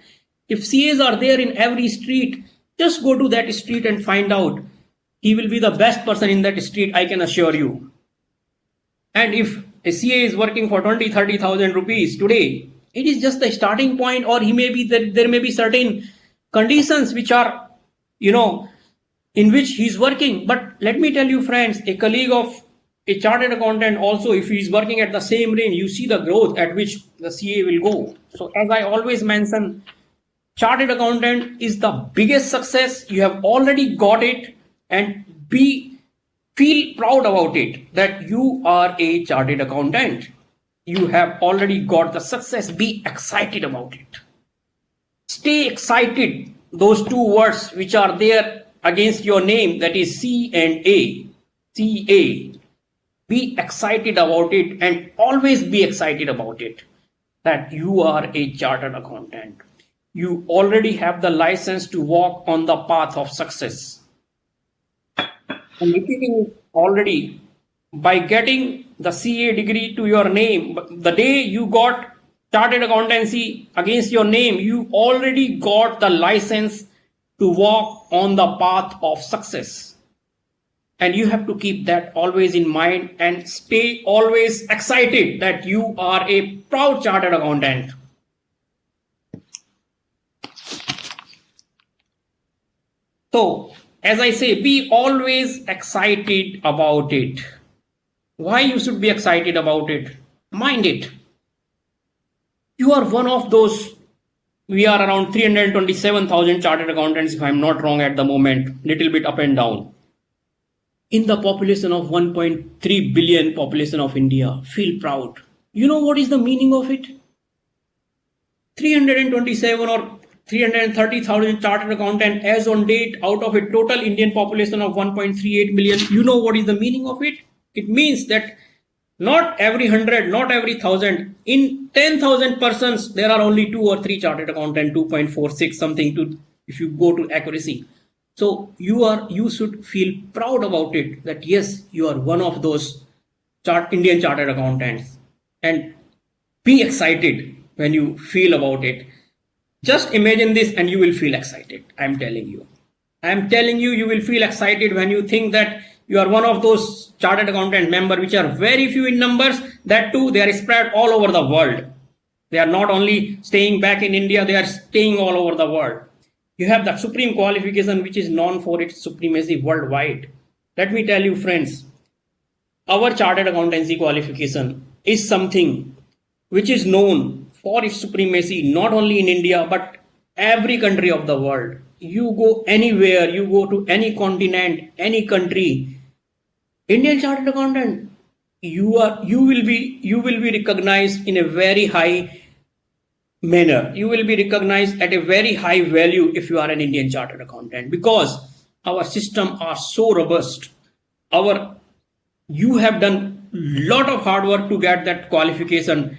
If CAs are there in every street, just go to that street and find out. He will be the best person in that street, I can assure you. And if a CA is working for 20,000, 30,000 rupees today It is just the starting point, or there may be certain conditions which are, in which he's working. But let me tell you, friends, a colleague of a chartered accountant also, if he's working at the same range, you see the growth at which the CA will go. So as I always mention, chartered accountant is the biggest success. You have already got it, and feel proud about it that you are a chartered accountant. You have already got the success. Be excited about it. Stay excited. Those two words which are there against your name, that is C and A, CA. Be excited about it, and always be excited about it that you are a chartered accountant. You already have the license to walk on the path of success. I'm repeating it already. By getting the CA degree to your name, the day you got chartered accountancy against your name, you already got the license to walk on the path of success. And you have to keep that always in mind and stay always excited that you are a proud chartered accountant. So, as I say, be always excited about it. Why you should be excited about it? Mind it. You are one of those. We are around 327,000 chartered accountants, if I'm not wrong at the moment, little bit up and down. In the population of 1.3 billion population of India, feel proud. You know what is the meaning of it? 327 or 330,000 chartered accountant as on date out of a total Indian population of 1.38 million. You know what is the meaning of it? It means that not every 100, not every 1,000. In 10,000 persons, there are only 2 or 3 chartered accountant, 2.46 something to, if you go to accuracy. So you should feel proud about it that yes, you are one of those Indian chartered accountants, and be excited when you feel about it. Just imagine this and you will feel excited. I'm telling you, you will feel excited when you think that you are one of those chartered accountant members, which are very few in numbers. That too, they are spread all over the world. They are not only staying back in India, they are staying all over the world. You have the supreme qualification, which is known for its supremacy worldwide. Let me tell you, friends, our chartered accountancy qualification is something which is known for its supremacy, not only in India, but every country of the world. You go anywhere, you go to any continent, any country, Indian chartered accountant, you will be recognized in a very high manner. You will be recognized at a very high value if you are an Indian chartered accountant, because our system are so robust. You have done lot of hard work to get that qualification,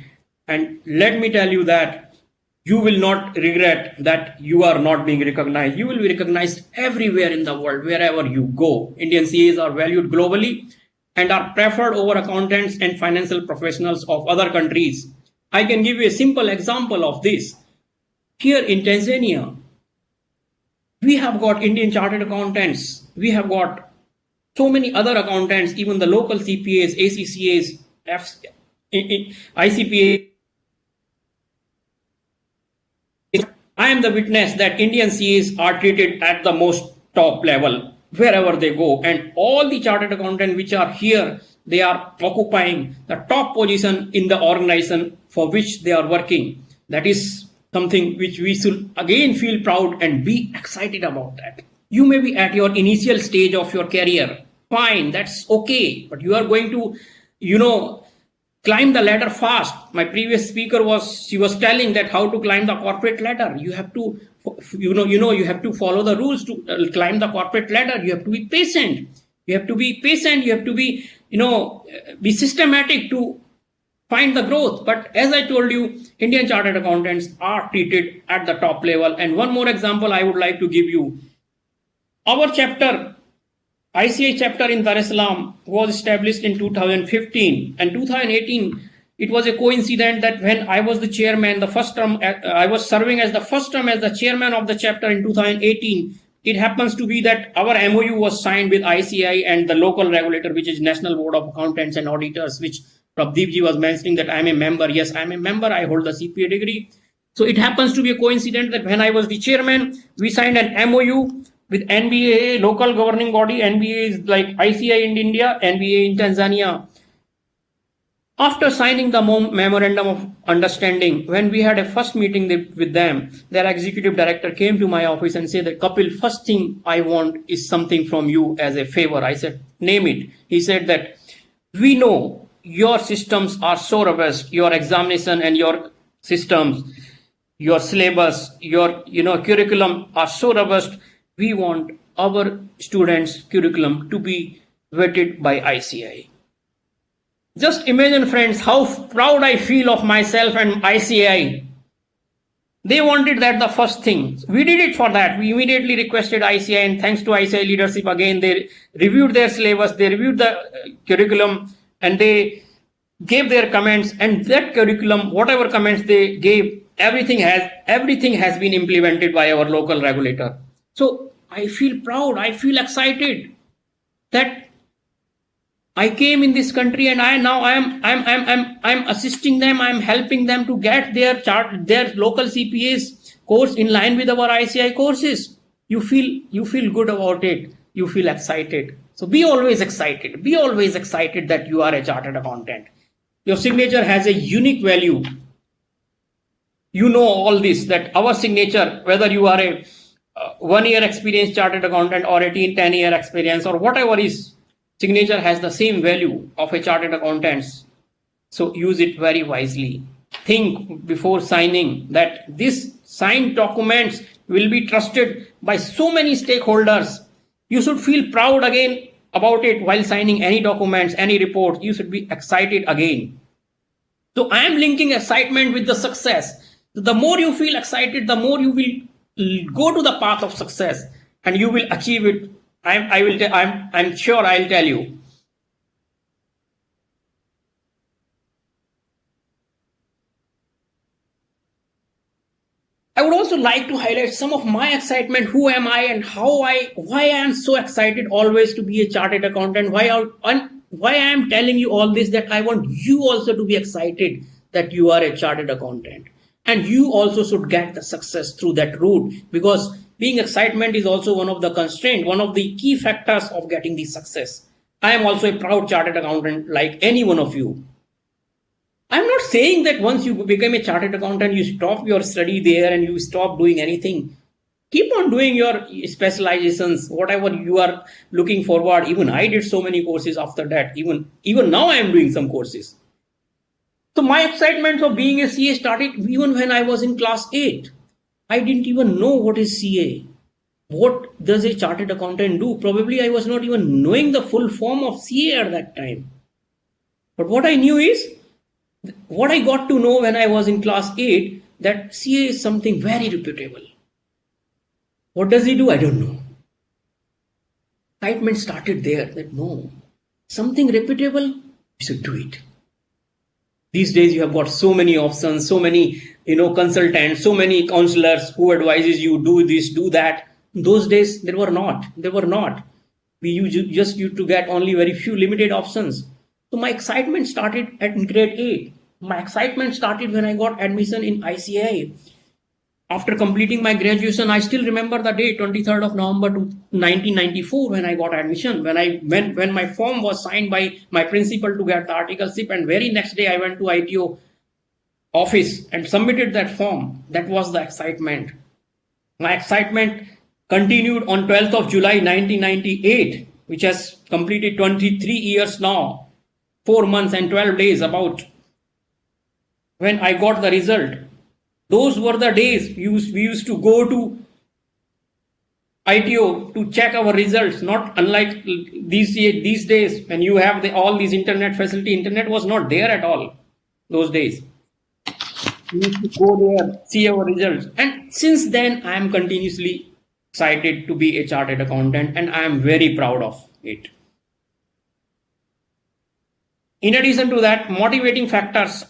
and let me tell you that you will not regret that you are not being recognized. You will be recognized everywhere in the world, wherever you go. Indian CAs are valued globally and are preferred over accountants and financial professionals of other countries. I can give you a simple example of this. Here in Tanzania, we have got Indian chartered accountants. We have got so many other accountants, even the local CPAs, ACCAs, ICPAs. I am the witness that Indian CAs are treated at the most top level wherever they go, and all the chartered accountants which are here, they are occupying the top position in the organization for which they are working. That is something which we should again feel proud and be excited about that. You may be at your initial stage of your career. Fine, that's okay. But you are going to, climb the ladder fast. My previous speaker she was telling that how to climb the corporate ladder. You have to, you have to follow the rules to climb the corporate ladder. You have to be patient. You have to be patient. You have to be, be systematic to find the growth. But as I told you, Indian chartered accountants are treated at the top level. And one more example I would like to give you. Our chapter, ICA chapter in Dar es Salaam, was established in 2015, and 2018, it was a coincidence that when I was the chairman, the first term, I was serving as the first term as the chairman of the chapter in 2018. It happens to be that our MOU was signed with ICI and the local regulator, which is National Board of Accountants and Auditors, which Prabdeep ji was mentioning that I'm a member. Yes, I'm a member. I hold the CPA degree. So it happens to be a coincidence that when I was the chairman, we signed an MOU with NBAA, local governing body. NBA is like ICI in India, NBA in Tanzania. After signing the memorandum of understanding, when we had a first meeting with them, their executive director came to my office and said that, Kapil, first thing I want is something from you as a favor. I said, name it. He said that we know your systems are so robust, your examination and your systems, your syllabus, your curriculum are so robust. We want our students' curriculum to be vetted by ICI. Just imagine, friends, how proud I feel of myself and ICI. They wanted that the first thing. We did it for that. We immediately requested ICI, and thanks to ICI leadership, again, they reviewed their syllabus, they reviewed the curriculum, and they gave their comments. And that curriculum, whatever comments they gave, everything has been implemented by our local regulator. So I feel proud. I feel excited that I came in this country, and I'm assisting them. I'm helping them to get their local CPA's course in line with our ICI courses. You feel good about it. You feel excited. So be always excited. Be always excited that you are a chartered accountant. Your signature has a unique value. You know all this, that our signature, whether you are a 1-year experienced chartered accountant or a 10-year experience or whatever is, signature has the same value of a chartered accountant's. So use it very wisely. Think before signing that this signed documents will be trusted by so many stakeholders. You should feel proud again about it while signing any documents, any reports. You should be excited again. So I am linking excitement with the success. The more you feel excited, the more you will go to the path of success and you will achieve it. I'm sure I'll tell you. I would also like to highlight some of my excitement. Who am I and why I am so excited always to be a chartered accountant. Why I am telling you all this, that I want you also to be excited that you are a chartered accountant. And you also should get the success through that route, because being excitement is also one of the constraints, one of the key factors of getting the success. I am also a proud chartered accountant like any one of you. I'm not saying that once you become a chartered accountant, you stop your study there and you stop doing anything. Keep on doing your specializations, whatever you are looking forward. Even I did so many courses after that. Even now I am doing some courses. So my excitement of being a CA started even when I was in class 8. I didn't even know what is CA. What does a chartered accountant do? Probably I was not even knowing the full form of CA at that time. But what I knew is, what I got to know when I was in class 8, that CA is something very reputable. What does he do? I don't know. Excitement started there, that no, something reputable, you should do it. These days you have got so many options, so many consultants, so many counselors who advises you do this, do that. Those days there were not. We used to get only very few limited options. So my excitement started at grade 8. My excitement started when I got admission in ICI. After completing my graduation, I still remember the day, 23rd of November 1994, when I got admission. When my form was signed by my principal to get the articleship, and very next day I went to ITO office and submitted that form. That was the excitement. My excitement continued on 12th of July 1998, which has completed 23 years now, 4 months and 12 days about, when I got the result. Those were the days we used to go to ITO to check our results, not unlike these days when you have all these internet facility. Internet was not there at all those days. We used to go there, see our results. And since then, I am continuously excited to be a chartered accountant, and I am very proud of it. In addition to that, motivating factors,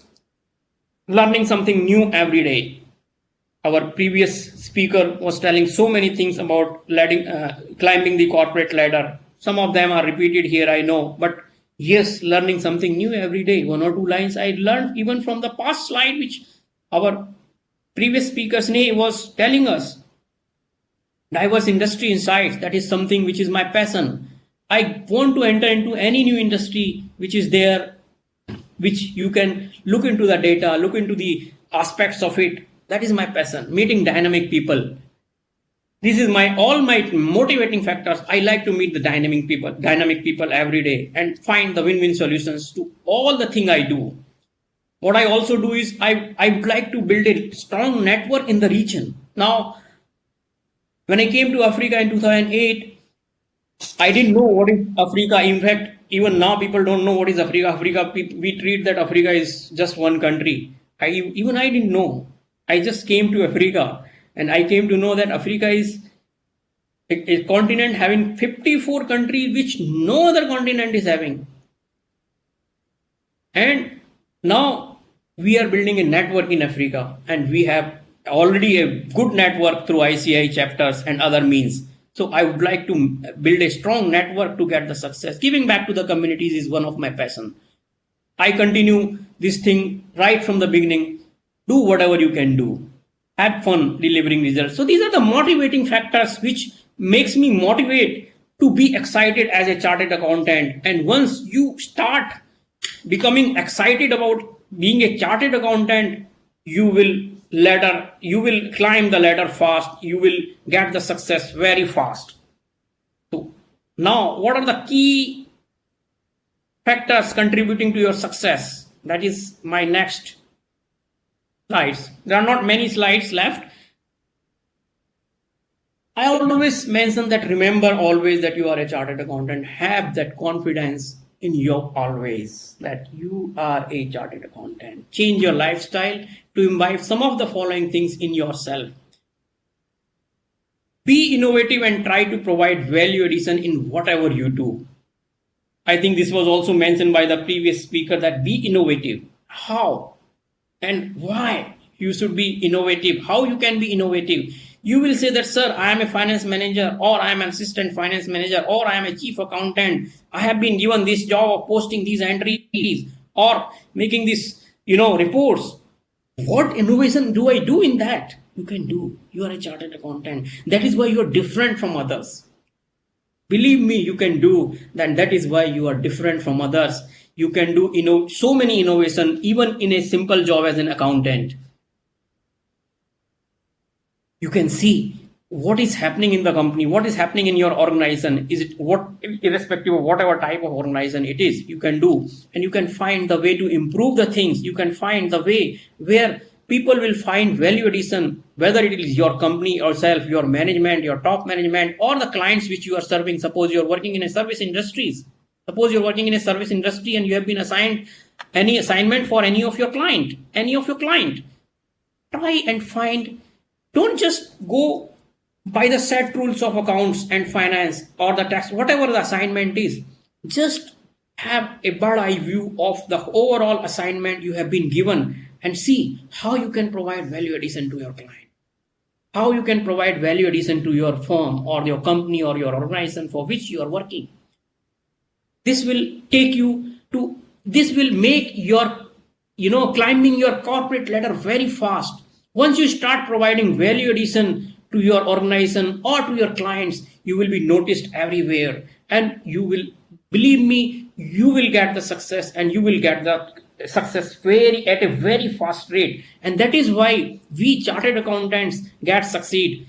learning something new every day. Our previous speaker was telling so many things about climbing the corporate ladder. Some of them are repeated here, I know, but Yes, learning something new every day. One or two lines I learned even from the past slide, which our previous speaker Sneh was telling us. Diverse industry insights, that is something which is my passion. I want to enter into any new industry which is there, which you can look into the data, look into the aspects of it. That is my passion. Meeting dynamic people. This is my all my motivating factors. I like to meet the dynamic people every day and find the win-win solutions to all the thing I do. What I also do is I would like to build a strong network in the region. Now, when I came to Africa in 2008, I didn't know what is Africa. In fact, even now people don't know what is Africa. Africa, we treat that Africa is just one country. I didn't know. I just came to Africa and I came to know that Africa is a continent having 54 countries which no other continent is having. And now we are building a network in Africa and we have already a good network through ICI chapters and other means. So I would like to build a strong network to get the success. Giving back to the communities is one of my passion. I continue this thing right from the beginning. Do whatever you can do. Have fun delivering results. So these are the motivating factors which makes me motivate to be excited as a chartered accountant. And once you start becoming excited about being a chartered accountant, you will climb the ladder fast. You will get the success very fast. So now, what are the key factors contributing to your success? That is my next slides. There are not many slides left. I always mention that remember always that you are a chartered accountant. Have that confidence in you always that you are a chartered accountant. Change your lifestyle to imbibe some of the following things in yourself. Be innovative and try to provide value addition in whatever you do. I think this was also mentioned by the previous speaker that be innovative. How and why you should be innovative? How you can be innovative? You will say that, sir, I am a finance manager, or I am an assistant finance manager, or I am a chief accountant. I have been given this job of posting these entries or making these, reports. What innovation do I do in that? You can do. You are a chartered accountant. That is why you are different from others. Believe me, you can do that. That is why you are different from others. You can do so many innovation even in a simple job as an accountant. You can see what is happening in the company, what is happening in your organization. Is it irrespective of whatever type of organization it is, you can do, and you can find the way to improve the things. You can find the way where people will find value addition, whether it is your company yourself, your management, your top management, or the clients which you are serving. Suppose you are working in a service industries. Suppose you're working in a service industry and you have been assigned any assignment for any of your client. Try and find. Don't just go by the set rules of accounts and finance or the tax, whatever the assignment is. Just have a bird eye view of the overall assignment you have been given and see how you can provide value addition to your client. How you can provide value addition to your firm or your company or your organization for which you are working. This will make your, climbing your corporate ladder very fast. Once you start providing value addition to your organization or to your clients, you will be noticed everywhere. And you will, believe me, you will get the success, and you will get the success at a very fast rate. And that is why we chartered accountants succeed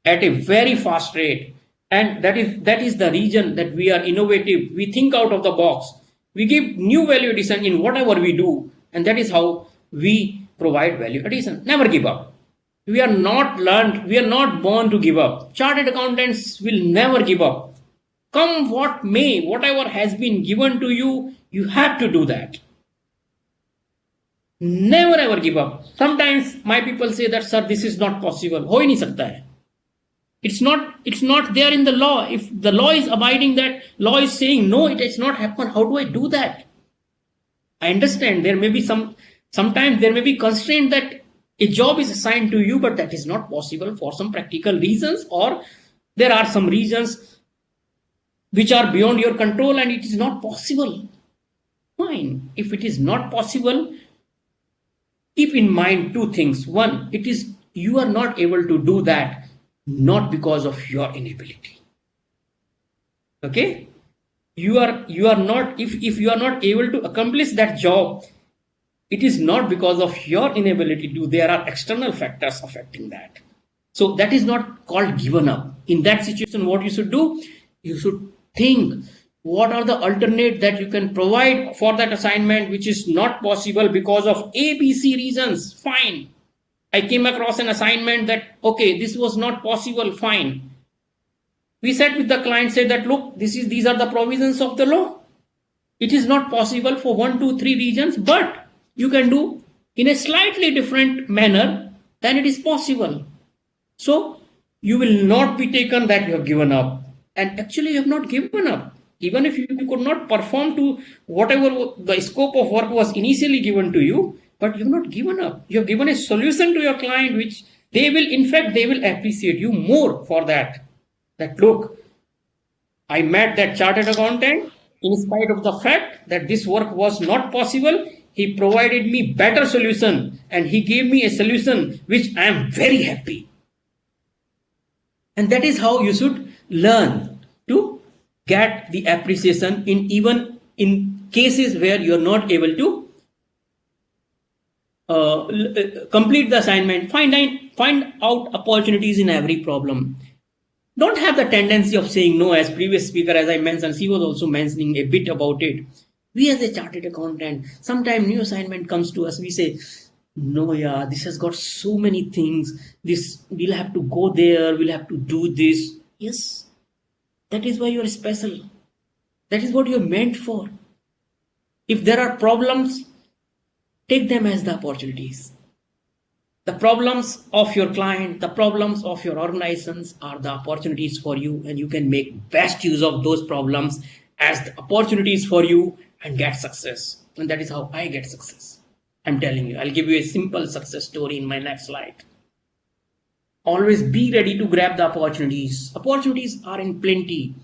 at a very fast rate. And that is the reason that we are innovative. We think out of the box. We give new value addition in whatever we do. And that is how we provide value addition. Never give up. We are not born to give up. Chartered accountants will never give up. Come what may, whatever has been given to you, you have to do that. Never ever give up. Sometimes my people say that, sir, this is not possible. Ho hi nahi sakta hai. It's not there in the law. If the law is abiding, that law is saying, no, it has not happened. How do I do that? I understand there may be sometimes there may be constraint that a job is assigned to you, but that is not possible for some practical reasons, or there are some reasons which are beyond your control and it is not possible. Fine. If it is not possible, keep in mind two things. One, it is you are not able to do that not because of your inability. Okay? You are not, if you are not able to accomplish that job, it is not because of your inability to. There are external factors affecting that. So that is not called given up. In that situation, what you should do, you should think what are the alternate that you can provide for that assignment which is not possible because of ABC reasons. Fine. I came across an assignment that, okay, this was not possible. Fine. We sat with the client, said that, look, these are the provisions of the law. It is not possible for 1, 2, 3 regions, but you can do in a slightly different manner than it is possible. So you will not be taken that you have given up. And actually you have not given up. Even if you could not perform to whatever the scope of work was initially given to you, but you have not given up. You have given a solution to your client, which they will, in fact, they will appreciate you more for that. That look, I met that chartered accountant in spite of the fact that this work was not possible. He provided me better solution and he gave me a solution which I am very happy. And that is how you should learn to get the appreciation even in cases where you are not able to complete the assignment. Find out opportunities in every problem. Don't have the tendency of saying no. As previous speaker, as I mentioned, she was also mentioning a bit about it. We as a chartered accountant, sometimes new assignment comes to us, we say, no, yeah, this has got so many things. This, we'll have to go there, we'll have to do this. Yes, that is why you're special. That is what you're meant for. If there are problems, take them as the opportunities. The problems of your client, the problems of your organizations are the opportunities for you, and you can make best use of those problems as the opportunities for you and get success. And that is how I get success. I'm telling you, I'll give you a simple success story in my next slide. Always be ready to grab the opportunities. Opportunities are in plenty.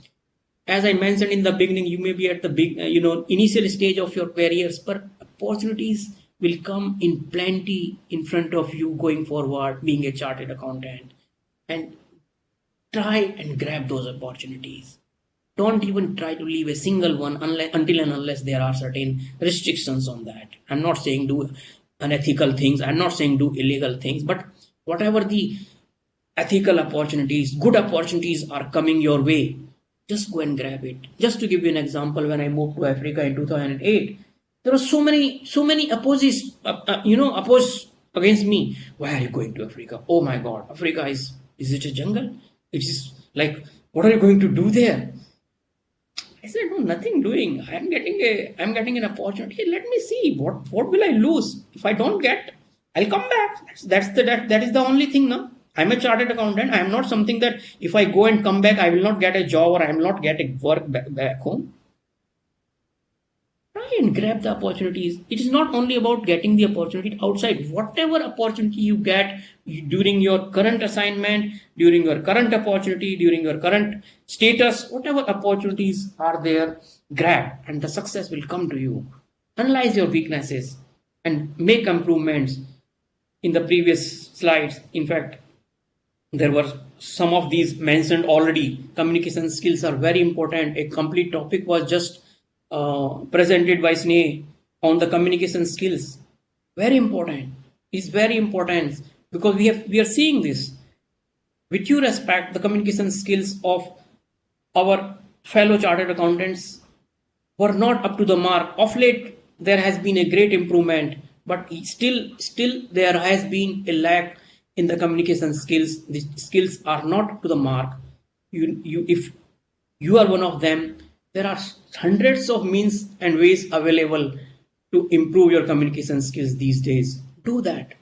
As I mentioned in the beginning, you may be at the initial stage of your careers, but opportunities will come in plenty in front of you going forward, being a chartered accountant. And try and grab those opportunities. Don't even try to leave a single one until and unless there are certain restrictions on that. I'm not saying do unethical things. I'm not saying do illegal things. But whatever the ethical opportunities, good opportunities are coming your way, just go and grab it. Just to give you an example, when I moved to Africa in 2008, there were so many opposed against me. Why are you going to Africa? Oh my God, Africa is it a jungle? It's like, what are you going to do there? I said, no, nothing doing. I'm getting an opportunity. Let me see what will I lose if I don't get. I'll come back. That is the only thing now. I'm a chartered accountant. I am not something that if I go and come back, I will not get a job or I will not get a work back home. Try and grab the opportunities. It is not only about getting the opportunity outside. Whatever opportunity you get during your current assignment, during your current opportunity, during your current status, whatever opportunities are there, grab and the success will come to you. Analyze your weaknesses and make improvements. In the previous slides, in fact, there were some of these mentioned already. Communication skills are very important. A complete topic was just presented by Sneh on the communication skills. Very important. It's very important because we are seeing this. With due respect, the communication skills of our fellow chartered accountants were not up to the mark. Of late, there has been a great improvement, but still there has been a lack in the communication skills. The skills are not up to the mark. If you are one of them, there are hundreds of means and ways available to improve your communication skills these days. Do that.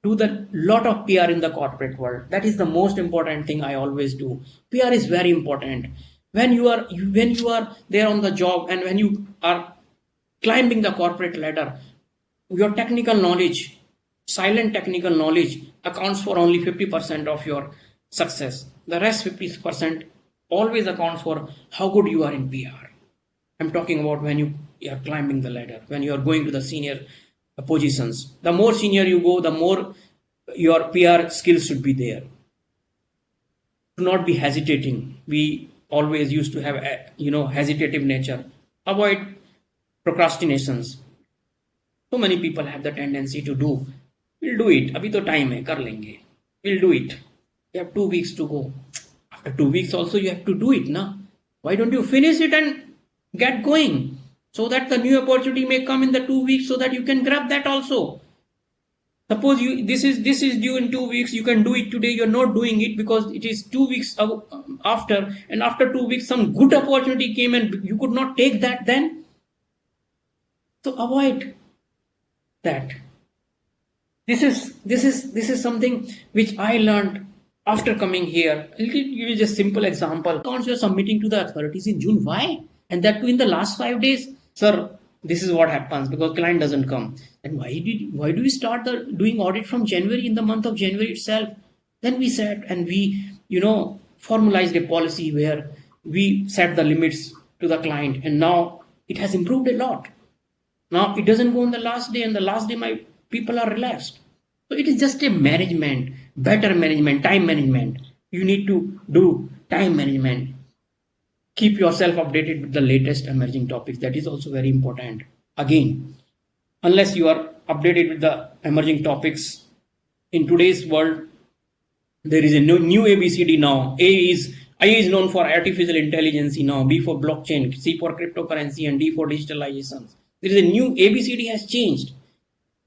Do the lot of PR in the corporate world. That is the most important thing I always do. PR is very important. When you are there on the job and when you are climbing the corporate ladder, your technical knowledge, silent technical knowledge accounts for only 50% of your success. The rest 50% always accounts for how good you are in PR. I'm talking about when you you are climbing the ladder, when you are going to the senior positions. The more senior you go, the more your PR skills should be there. Do not be hesitating. We always used to have hesitative nature. Avoid procrastinations. So many people have the tendency to do. We'll do it. अभी तो time है, कर लेंगे. We'll do it. You have 2 weeks to go. After 2 weeks also you have to do it, na? Why don't you finish it and get going, so that the new opportunity may come in the 2 weeks, so that you can grab that also. Suppose this is due in 2 weeks, you can do it today. You're not doing it because it is 2 weeks after, and after 2 weeks some good opportunity came and you could not take that then. So avoid that. This is something which I learned after coming here. I'll give you just simple example. Accounts you're submitting to the authorities in June. Why? And that too in the last 5 days. Sir, this is what happens because client doesn't come. And why do we start doing audit from January, in the month of January itself? Then we said, and we formalized a policy where we set the limits to the client, and now it has improved a lot. Now it doesn't go on the last day, and the last day my people are relaxed. So it is just a management, better management, time management. You need to do time management. Keep yourself updated with the latest emerging topics. That is also very important. Again, unless you are updated with the emerging topics in today's world, there is a new ABCD now. A is known for artificial intelligence now, B for blockchain, C for cryptocurrency, and D for digitalizations. There is a new ABCD has changed.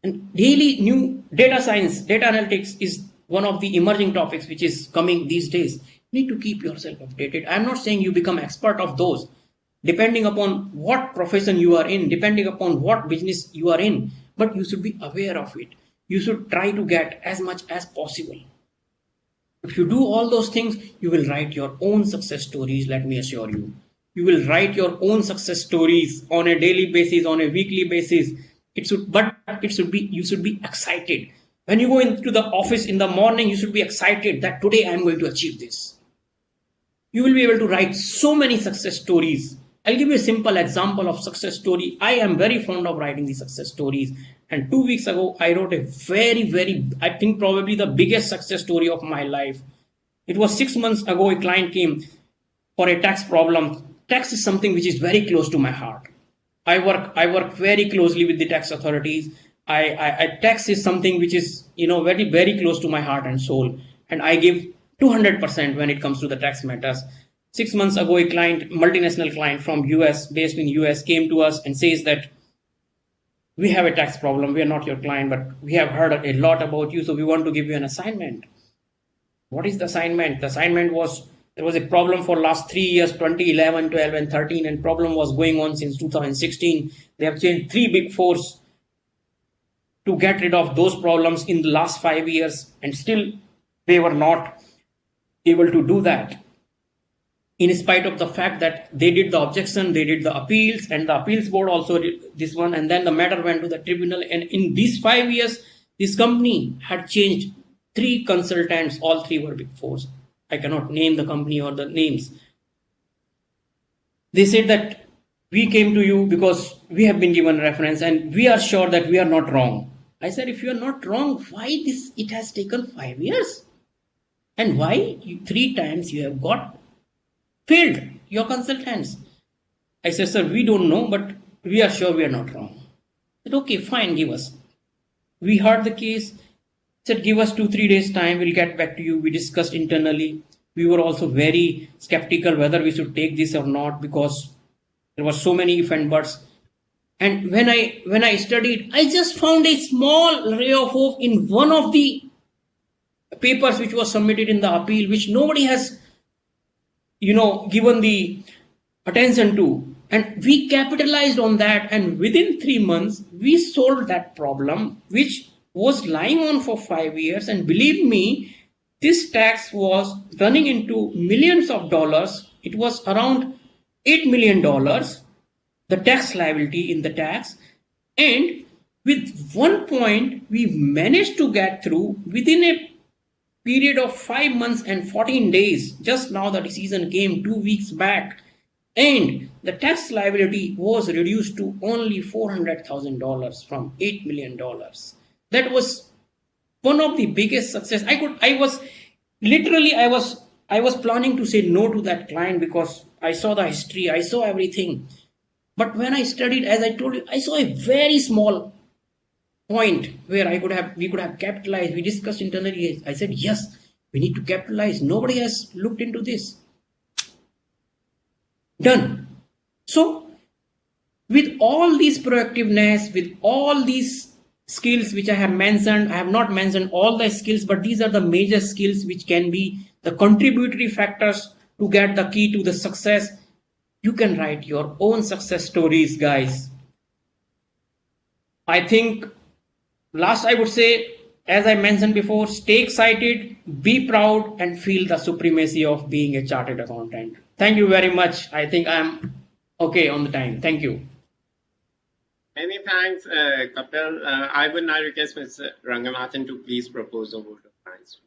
And daily new data science, data analytics is one of the emerging topics which is coming these days. You need to keep yourself updated. I'm not saying you become expert of those. Depending upon what profession you are in, depending upon what business you are in, but you should be aware of it. You should try to get as much as possible. If you do all those things, you will write your own success stories, let me assure you. You will write your own success stories on a daily basis, on a weekly basis. You should be excited. When you go into the office in the morning, you should be excited that today I am going to achieve this. You will be able to write so many success stories. I'll give you a simple example of success story. I am very fond of writing the success stories. And 2 weeks ago, I wrote a very, I think probably the biggest success story of my life. It was 6 months ago, a client came for a tax problem. Tax is something which is very close to my heart. I work very closely with the tax authorities. Tax is something which is, very, very close to my heart and soul. And I give 200% when it comes to the tax matters. 6 months ago, a client, multinational client from US, based in US, came to us and says that we have a tax problem. We are not your client, but we have heard a lot about you. So we want to give you an assignment. What is the assignment? The assignment was, there was a problem for last 3 years, 2011, 12 and 13, and problem was going on since 2016. They have changed 3 big fours to get rid of those problems in the last 5 years, and still they were not able to do that. In spite of the fact that they did the objection, they did the appeals, and the appeals board also did this one, and then the matter went to the tribunal. And in these 5 years, this company had changed 3 consultants, all 3 were big fours. I cannot name the company or the names. They said that we came to you because we have been given reference and we are sure that we are not wrong. I said, if you are not wrong, why it has taken 5 years? And why 3 times you have got failed your consultants? I said, sir, we don't know, but we are sure we are not wrong. I said, okay, fine, give us. We heard the case, said, give us 2-3 days time, we'll get back to you. We discussed internally. We were also very skeptical whether we should take this or not, because there were so many if and buts. And when I studied, I just found a small ray of hope in one of the papers which was submitted in the appeal, which nobody has given the attention to. And we capitalized on that, and within 3 months we solved that problem which was lying on for 5 years. And believe me, this tax was running into millions of dollars. It was around $8 million, the tax liability in the tax. And with 1 point, we managed to get through within a period of 5 months and 14 days. Just now the decision came 2 weeks back. And the tax liability was reduced to only $400,000 from $8 million. That was one of the biggest success. I was planning to say no to that client because I saw the history, I saw everything. But when I studied, as I told you, I saw a very small point where we could have capitalized. We discussed internally. I said, yes, we need to capitalize. Nobody has looked into this. Done. So with all these proactiveness, with all these skills which I have mentioned, I have not mentioned all the skills, but these are the major skills which can be the contributory factors to get the key to the success. You can write your own success stories, guys. I think last I would say, as I mentioned before, stay excited, be proud, and feel the supremacy of being a chartered accountant. Thank you very much. I think I'm okay on the time. Thank you. Many thanks, Kapil. I would now request Mr. Rangamathan to please propose a vote of thanks.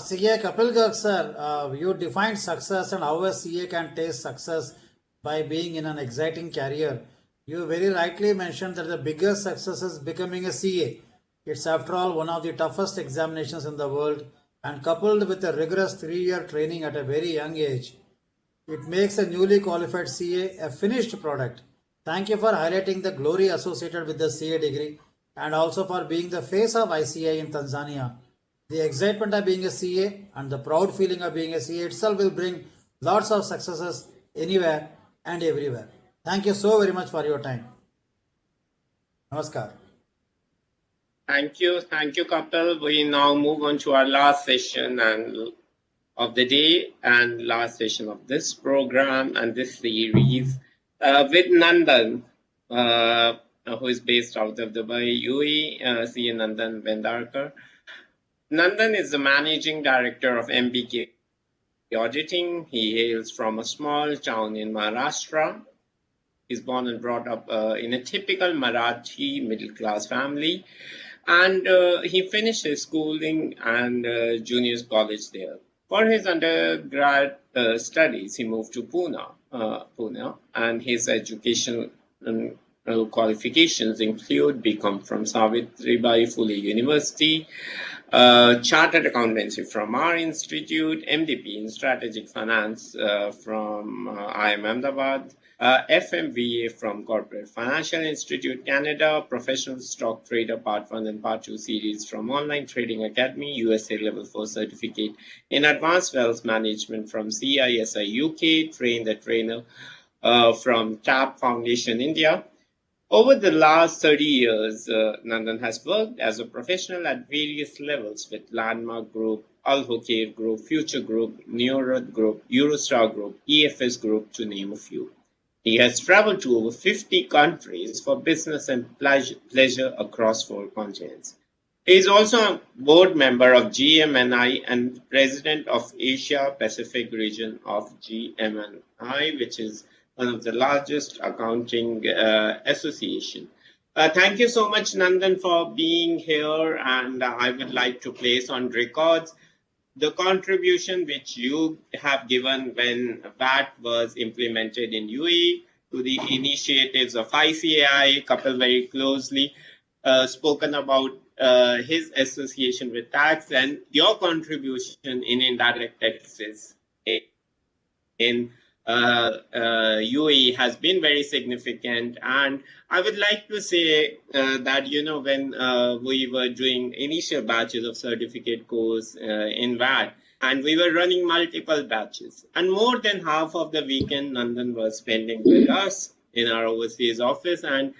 CA Kapil Garg sir, you defined success and how a CA can taste success by being in an exciting career. You very rightly mentioned that the biggest success is becoming a CA. It's after all one of the toughest examinations in the world, and coupled with a rigorous 3-year training at a very young age, it makes a newly qualified CA a finished product. Thank you for highlighting the glory associated with the CA degree and also for being the face of ICI in Tanzania. The excitement of being a CA and the proud feeling of being a CA itself will bring lots of successes anywhere and everywhere. Thank you so very much for your time. Namaskar. Thank you, Kapil. We now move on to our last session of the day and last session of this program and this series with Nandan, who is based out of Dubai, UAE, CA Nandan Bendarkar. Nandan is the managing director of MBK Auditing. He hails from a small town in Maharashtra. He's born and brought up in a typical Marathi middle-class family. And he finished his schooling and junior college there. For his undergrad studies, he moved to Pune, and his educational qualifications include BCom from Savitribai Phule University, Chartered Accountancy from our institute, MDP in Strategic Finance from IIM Ahmedabad, FMVA from Corporate Financial Institute Canada, Professional Stock Trader Part 1 and Part 2 series from Online Trading Academy, USA Level 4 certificate in Advanced Wealth Management from CISI UK, trained a trainer from TAP Foundation India. Over the last 30 years, Nandan has worked as a professional at various levels with Landmark Group, Al-Hokair Group, Future Group, Neurot Group, Eurostar Group, EFS Group, to name a few. He has traveled to over 50 countries for business and pleasure across 4 continents. He is also a board member of GMNI and president of Asia Pacific region of GMNI, which is one of the largest accounting association. Thank you so much, Nandan, for being here, and I would like to place on records the contribution which you have given when VAT was implemented in UAE to the initiatives of ICAI, coupled very closely, spoken about his association with tax and your contribution in indirect taxes in UAE has been very significant. And I would like to say that, when we were doing initial batches of certificate course in VAT, and we were running multiple batches, and more than half of the weekend Nandan was spending with us in our overseas office, and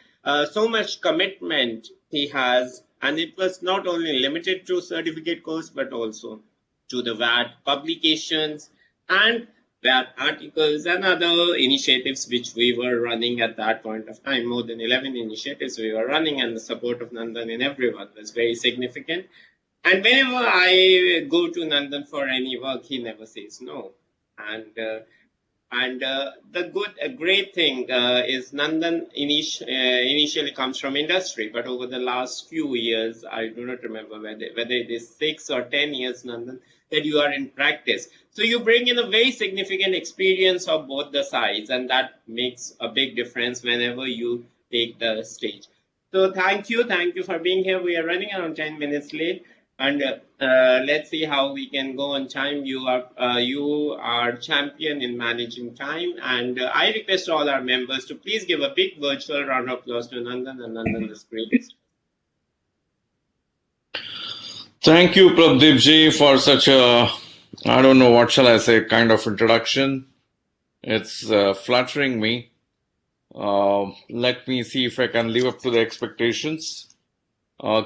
so much commitment he has. And it was not only limited to certificate course, but also to the VAT publications and VAT articles and other initiatives which we were running at that point of time. More than 11 initiatives we were running, and the support of Nandan in everyone was very significant. And whenever I go to Nandan for any work, he never says no. And And a great thing is Nandan initially comes from industry, but over the last few years, I do not remember whether it is 6 or 10 years, Nandan, that you are in practice. So you bring in a very significant experience of both the sides, and that makes a big difference whenever you take the stage. So thank you for being here. We are running around 10 minutes late, and let's see how we can go on time. You are champion in managing time, and I request all our members to please give a big virtual round of applause to Nandan and Nandan is great. Thank you, Prabdeep ji, for such a, I don't know, what shall I say, kind of introduction. It's flattering me. Let me see if I can live up to the expectations.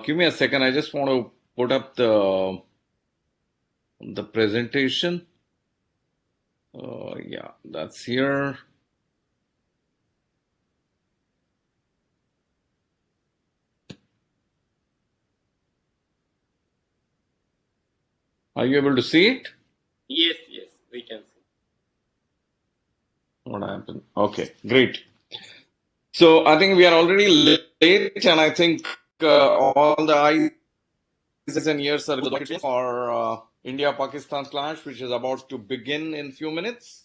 Give me a second. I just want to put up the presentation. Yeah, that's here. Are you able to see it? Yes, we can see. What happened? Okay, great. So I think we are already late, and I think all the eyes and ears are for India-Pakistan clash, which is about to begin in few minutes.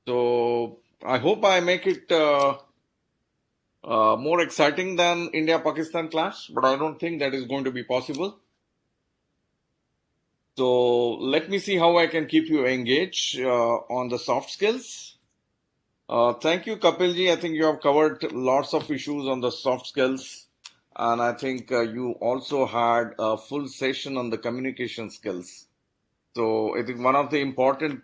So I hope I make it more exciting than India-Pakistan clash, but I don't think that is going to be possible. So let me see how I can keep you engaged on the soft skills. Thank you, Kapilji. I think you have covered lots of issues on the soft skills. And I think you also had a full session on the communication skills. So I think one of the important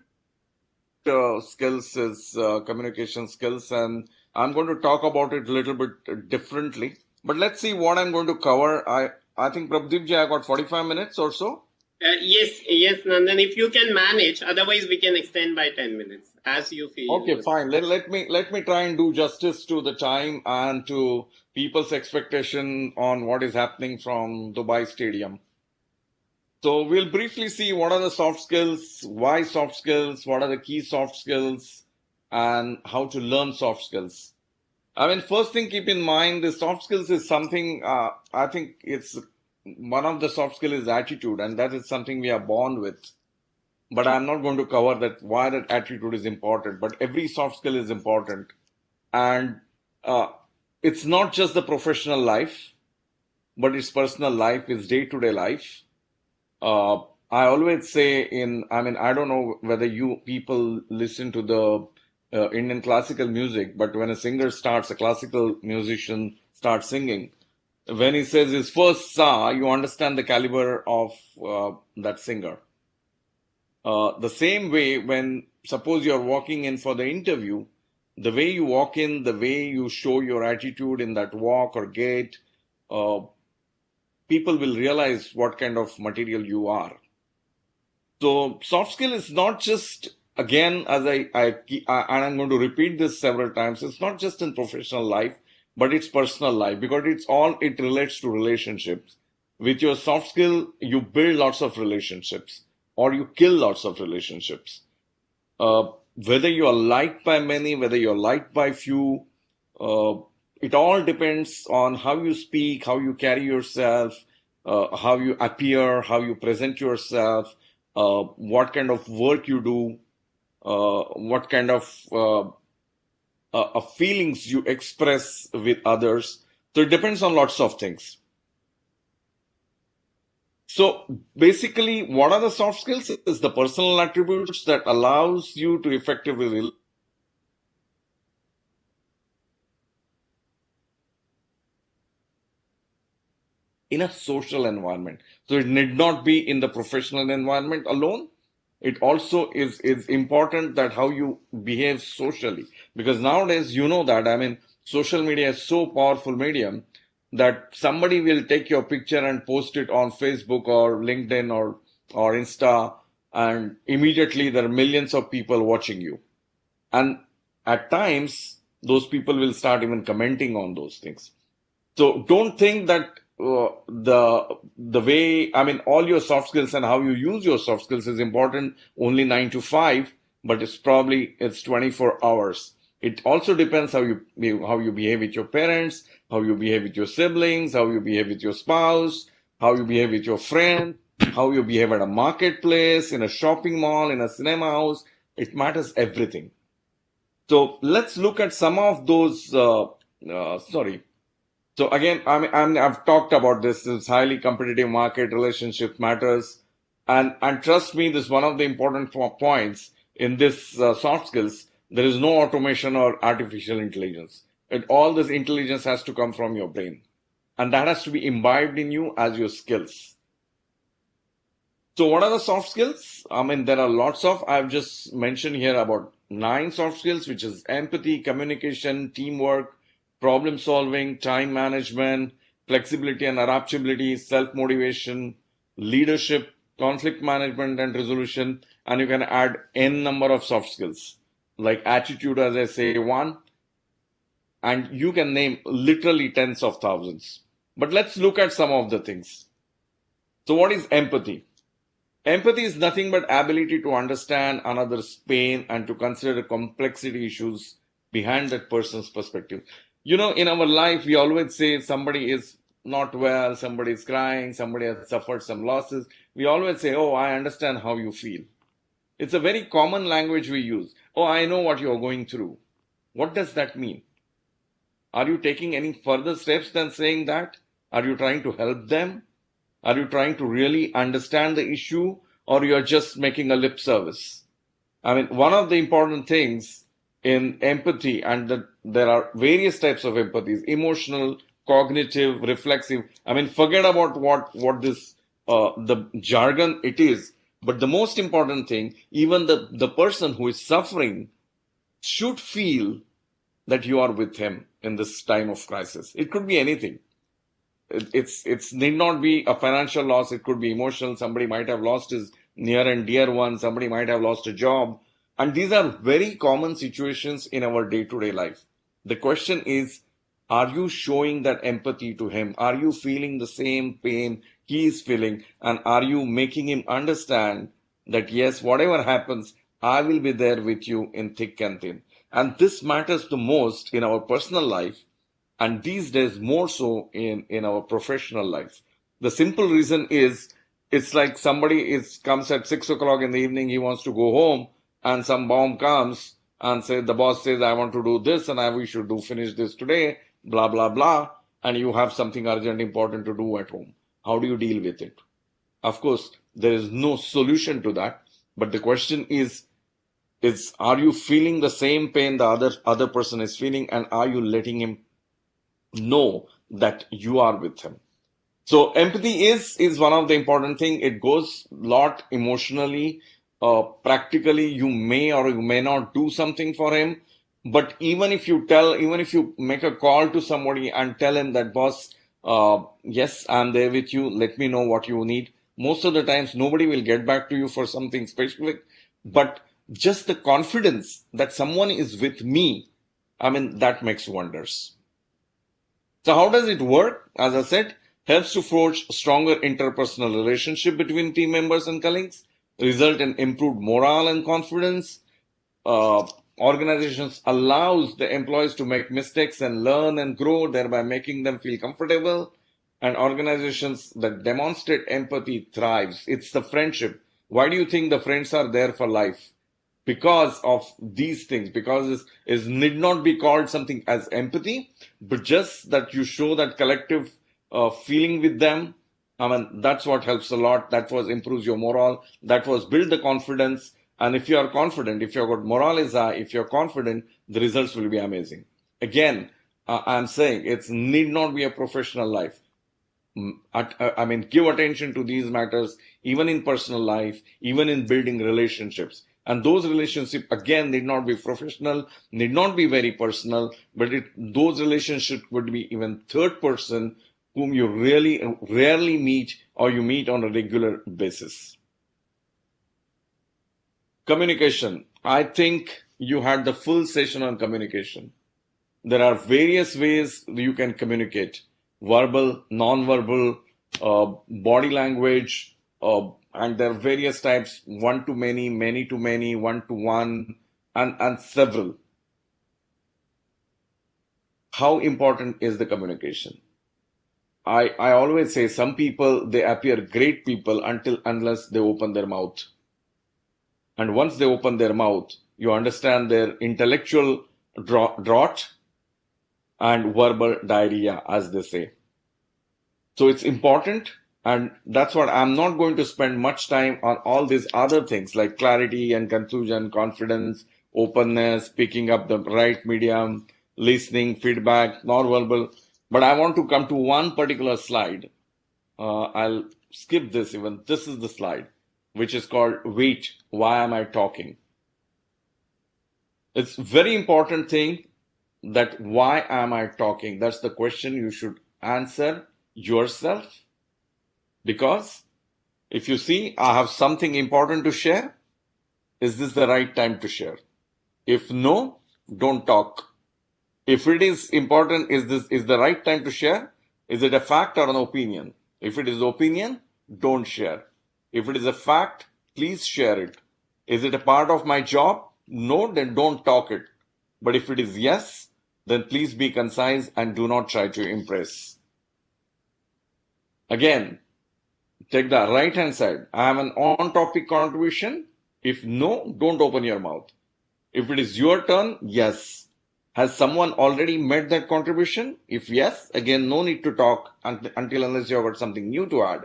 skills is communication skills. And I'm going to talk about it a little bit differently. But let's see what I'm going to cover. I think, Prabdeep ji, I got 45 minutes or so. Yes, Nandan, if you can manage, otherwise we can extend by 10 minutes as you feel. Okay, fine. Let me try and do justice to the time and to people's expectation on what is happening from Dubai Stadium. So we'll briefly see what are the soft skills, why soft skills, what are the key soft skills, and how to learn soft skills. I mean, first thing keep in mind, the soft skills is something, I think it's one of the soft skill is attitude, and that is something we are born with. But I'm not going to cover that why that attitude is important. But every soft skill is important, and it's not just the professional life, but it's personal life, it's day-to-day life. I always say I don't know whether you people listen to the Indian classical music, but when a classical musician starts singing, when he says his first sa, you understand the caliber of that singer. The same way, when suppose you're walking in for the interview, the way you walk in, the way you show your attitude in that walk or gait, people will realize what kind of material you are. So soft skill is not just, again, as and I'm going to repeat this several times, it's not just in professional life, but it's personal life, because it relates to relationships. With your soft skill, you build lots of relationships, or you kill lots of relationships. Whether you are liked by many, whether you're liked by few, it all depends on how you speak, how you carry yourself, how you appear, how you present yourself, what kind of work you do, what kind of feelings you express with others. So it depends on lots of things. So basically, what are the soft skills? It's the personal attributes that allows you to effectively in a social environment. So it need not be in the professional environment alone. It also is important that how you behave socially, because nowadays, you know that, social media is so powerful medium that somebody will take your picture and post it on Facebook or LinkedIn or Insta, and immediately there are millions of people watching you. And at times, those people will start even commenting on those things. So don't think that the way, all your soft skills and how you use your soft skills is important only 9 to 5, but it's 24 hours. It also depends how you behave with your parents, how you behave with your siblings, how you behave with your spouse, how you behave with your friend, how you behave at a marketplace, in a shopping mall, in a cinema house. It matters everything. So let's look at some of those. Sorry. So again, I've talked about this. It's highly competitive market, relationship matters, and trust me, this is one of the important points in this soft skills. There is no automation or artificial intelligence. All this intelligence has to come from your brain, and that has to be imbibed in you as your skills. So what are the soft skills? There are lots of. I've just mentioned here about 9 soft skills, which is empathy, communication, teamwork, problem solving, time management, flexibility and adaptability, self-motivation, leadership, conflict management and resolution, and you can add n number of soft skills like attitude, as I say, 1, and you can name literally tens of thousands. But let's look at some of the things. So what is empathy? Empathy is nothing but ability to understand another's pain and to consider complexity issues behind that person's perspective. In our life, we always say somebody is not well, somebody is crying, somebody has suffered some losses. We always say, oh, I understand how you feel. It's a very common language we use. Oh, I know what you're going through. What does that mean? Are you taking any further steps than saying that? Are you trying to help them? Are you trying to really understand the issue, or you're just making a lip service? One of the important things in empathy, and that there are various types of empathies: emotional, cognitive, reflexive. Forget about what this the jargon it is. But the most important thing, even the person who is suffering should feel that you are with him in this time of crisis. It could be anything. It's need not be a financial loss. It could be emotional. Somebody might have lost his near and dear one. Somebody might have lost a job. And these are very common situations in our day-to-day life. The question is, are you showing that empathy to him? Are you feeling the same pain he is feeling? And are you making him understand that, yes, whatever happens, I will be there with you in thick and thin. And this matters the most in our personal life, and these days more so in our professional life. The simple reason is, it's like somebody comes at 6 o'clock in the evening, he wants to go home, and some bomb comes and the boss says, I want to do this and we should finish this today, blah, blah, blah, and you have something urgent, important to do at home. How do you deal with it? Of course, there is no solution to that, but the question is are you feeling the same pain the other person is feeling, and are you letting him know that you are with him? So empathy is one of the important thing. It goes a lot emotionally. Practically, you may or you may not do something for him. But even if you make a call to somebody and tell him that, boss, yes, I'm there with you. Let me know what you need. Most of the times, nobody will get back to you for something specific. But just the confidence that someone is with me, that makes wonders. So how does it work? As I said, helps to forge stronger interpersonal relationship between team members and colleagues, result in improved morale and confidence. Organizations allows the employees to make mistakes and learn and grow, thereby making them feel comfortable. And organizations that demonstrate empathy thrives. It's the friendship. Why do you think the friends are there for life? Because of these things, because it need not be called something as empathy, but just that you show that collective feeling with them. That's what helps a lot. That was improves your morale. That was build the confidence. And if you are confident, if your morale is high, if you're confident, the results will be amazing. Again, I'm saying it need not be a professional life. Give attention to these matters, even in personal life, even in building relationships. And those relationships, again, need not be professional, need not be very personal, but those relationships would be even third person whom you really rarely meet, or you meet on a regular basis. Communication. I think you had the full session on communication. There are various ways you can communicate: verbal, non-verbal, body language, and there are various types, one to many, one to one, and several. How important is the communication? I always say some people, they appear great people unless they open their mouth. And once they open their mouth, you understand their intellectual drought and verbal diarrhea, as they say. So it's important, and that's what I'm not going to spend much time on all these other things like clarity and conclusion, confidence, openness, picking up the right medium, listening, feedback, non-verbal. But I want to come to one particular slide. I'll skip this even. This is the slide, which is called Wait, Why Am I Talking? It's very important thing that why am I talking? That's the question you should answer yourself. Because if you see, I have something important to share, is this the right time to share? If no, don't talk. If it is important, is the right time to share? Is it a fact or an opinion? If it is opinion, don't share. If it is a fact, please share it. Is it a part of my job? No, then don't talk it. But if it is yes, then please be concise and do not try to impress. Again, take the right hand side. I have an on topic contribution. If no, don't open your mouth. If it is your turn, yes. Has someone already made that contribution? If yes, again, no need to talk until unless you have got something new to add.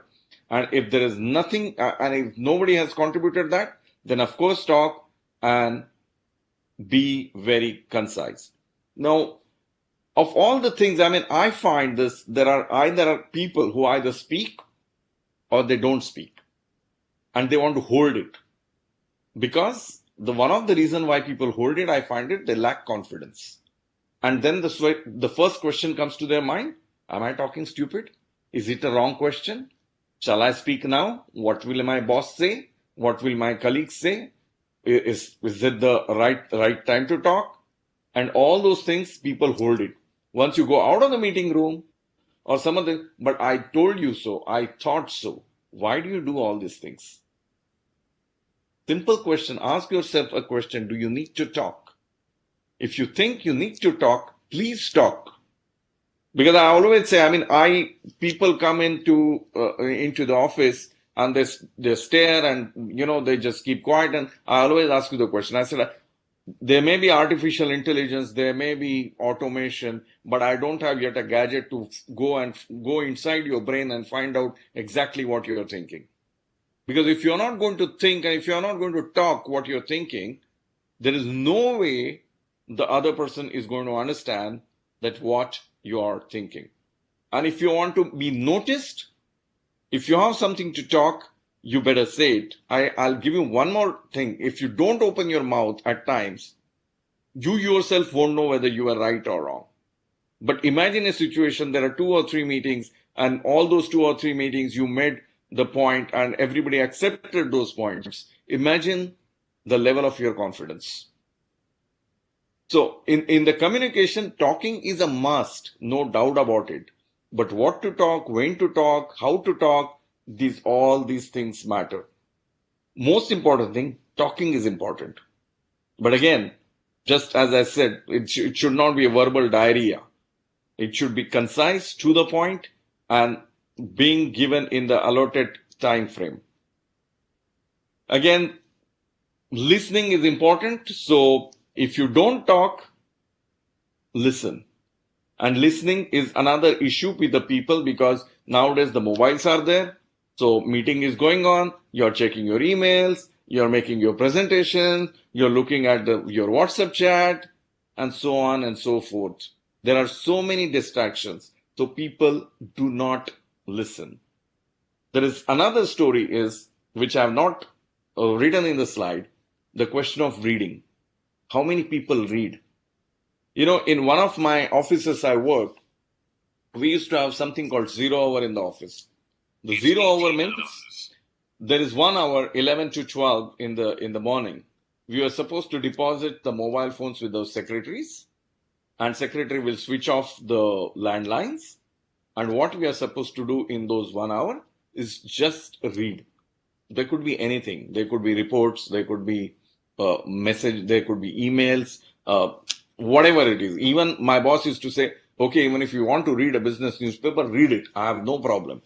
And if there is nothing, and if nobody has contributed that, then of course talk and be very concise. Now, of all the things, I find this, there are people who either speak or they don't speak, and they want to hold it. Because one of the reason why people hold it, I find it, they lack confidence. And then the first question comes to their mind, am I talking stupid? Is it a wrong question? Shall I speak now? What will my boss say? What will my colleagues say? Is it the right time to talk? And all those things, people hold it. Once you go out of the meeting room or some of the, but I told you so, I thought so. Why do you do all these things? Simple question, ask yourself a question, do you need to talk? If you think you need to talk, please talk. Because I always say, people come into the office and they stare and, they just keep quiet. And I always ask you the question. I said, there may be artificial intelligence, there may be automation, but I don't have yet a gadget to go inside your brain and find out exactly what you're thinking. Because if you're not going to think and if you're not going to talk what you're thinking, there is no way the other person is going to understand that what you are thinking. And if you want to be noticed, if you have something to talk, you better say it. I'll give you one more thing. If you don't open your mouth at times, you yourself won't know whether you are right or wrong. But imagine a situation, there are 2 or 3 meetings, and all those 2 or 3 meetings you made the point and everybody accepted those points. Imagine the level of your confidence. So in the communication, talking is a must, no doubt about it. But what to talk, when to talk, how to talk, all these things matter. Most important thing, talking is important. But again, just as I said, it should not be a verbal diarrhea. It should be concise, to the point, and being given in the allotted time frame. Again, listening is important. So if you don't talk, listen. And listening is another issue with the people because nowadays the mobiles are there. So meeting is going on, you're checking your emails, you're making your presentations, you're looking at your WhatsApp chat, and so on and so forth. There are so many distractions. So people do not listen. There is another story which I have not written in the slide, the question of reading. How many people read? In one of my offices I worked, we used to have something called 0 hour in the office. The 0 hour means there is 1 hour, 11 to 12 in the morning. We are supposed to deposit the mobile phones with those secretaries, and secretary will switch off the landlines. And what we are supposed to do in those 1 hour is just read. There could be anything. There could be reports, there could be message, there could be emails, whatever it is. Even my boss used to say, okay, even if you want to read a business newspaper, read it. I have no problem.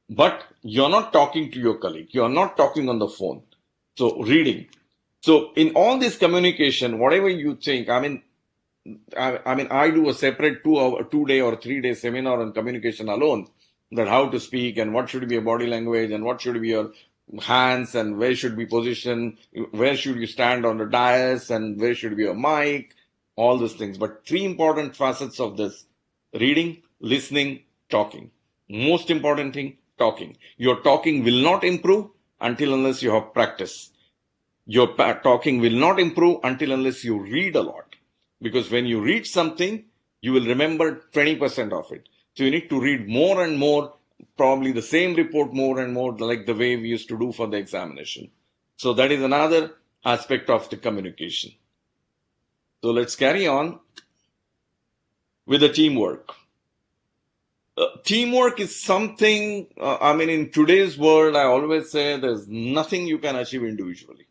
But you're not talking to your colleague. You're not talking on the phone. So reading. So in all this communication, whatever you think, I do a separate 2-day or 3-day seminar on communication alone, that how to speak and what should be your body language and what should be your hands and where should be positioned, where should you stand on the dais and where should be your mic, all these things. But 3 important facets of this: reading, listening, talking. Most important thing, talking. Your talking will not improve until unless you have practice. Your talking will not improve until unless you read a lot. Because when you read something, you will remember 20% of it. So you need to read more and more, probably the same report more and more, like the way we used to do for the examination. So that is another aspect of the communication. So let's carry on with the teamwork. Teamwork is something, in today's world, I always say there's nothing you can achieve individually.